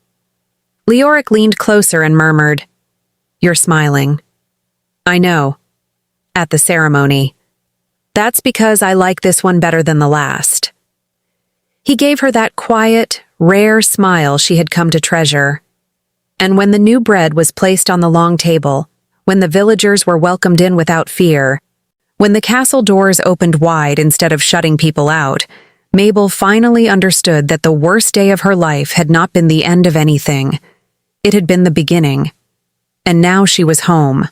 Leoric leaned closer and murmured, "You're smiling." "I know." At the ceremony. "That's because I like this one better than the last." He gave her that quiet, rare smile she had come to treasure. And when the new bread was placed on the long table, when the villagers were welcomed in without fear, when the castle doors opened wide instead of shutting people out, Mabel finally understood that the worst day of her life had not been the end of anything. It had been the beginning. And now she was home.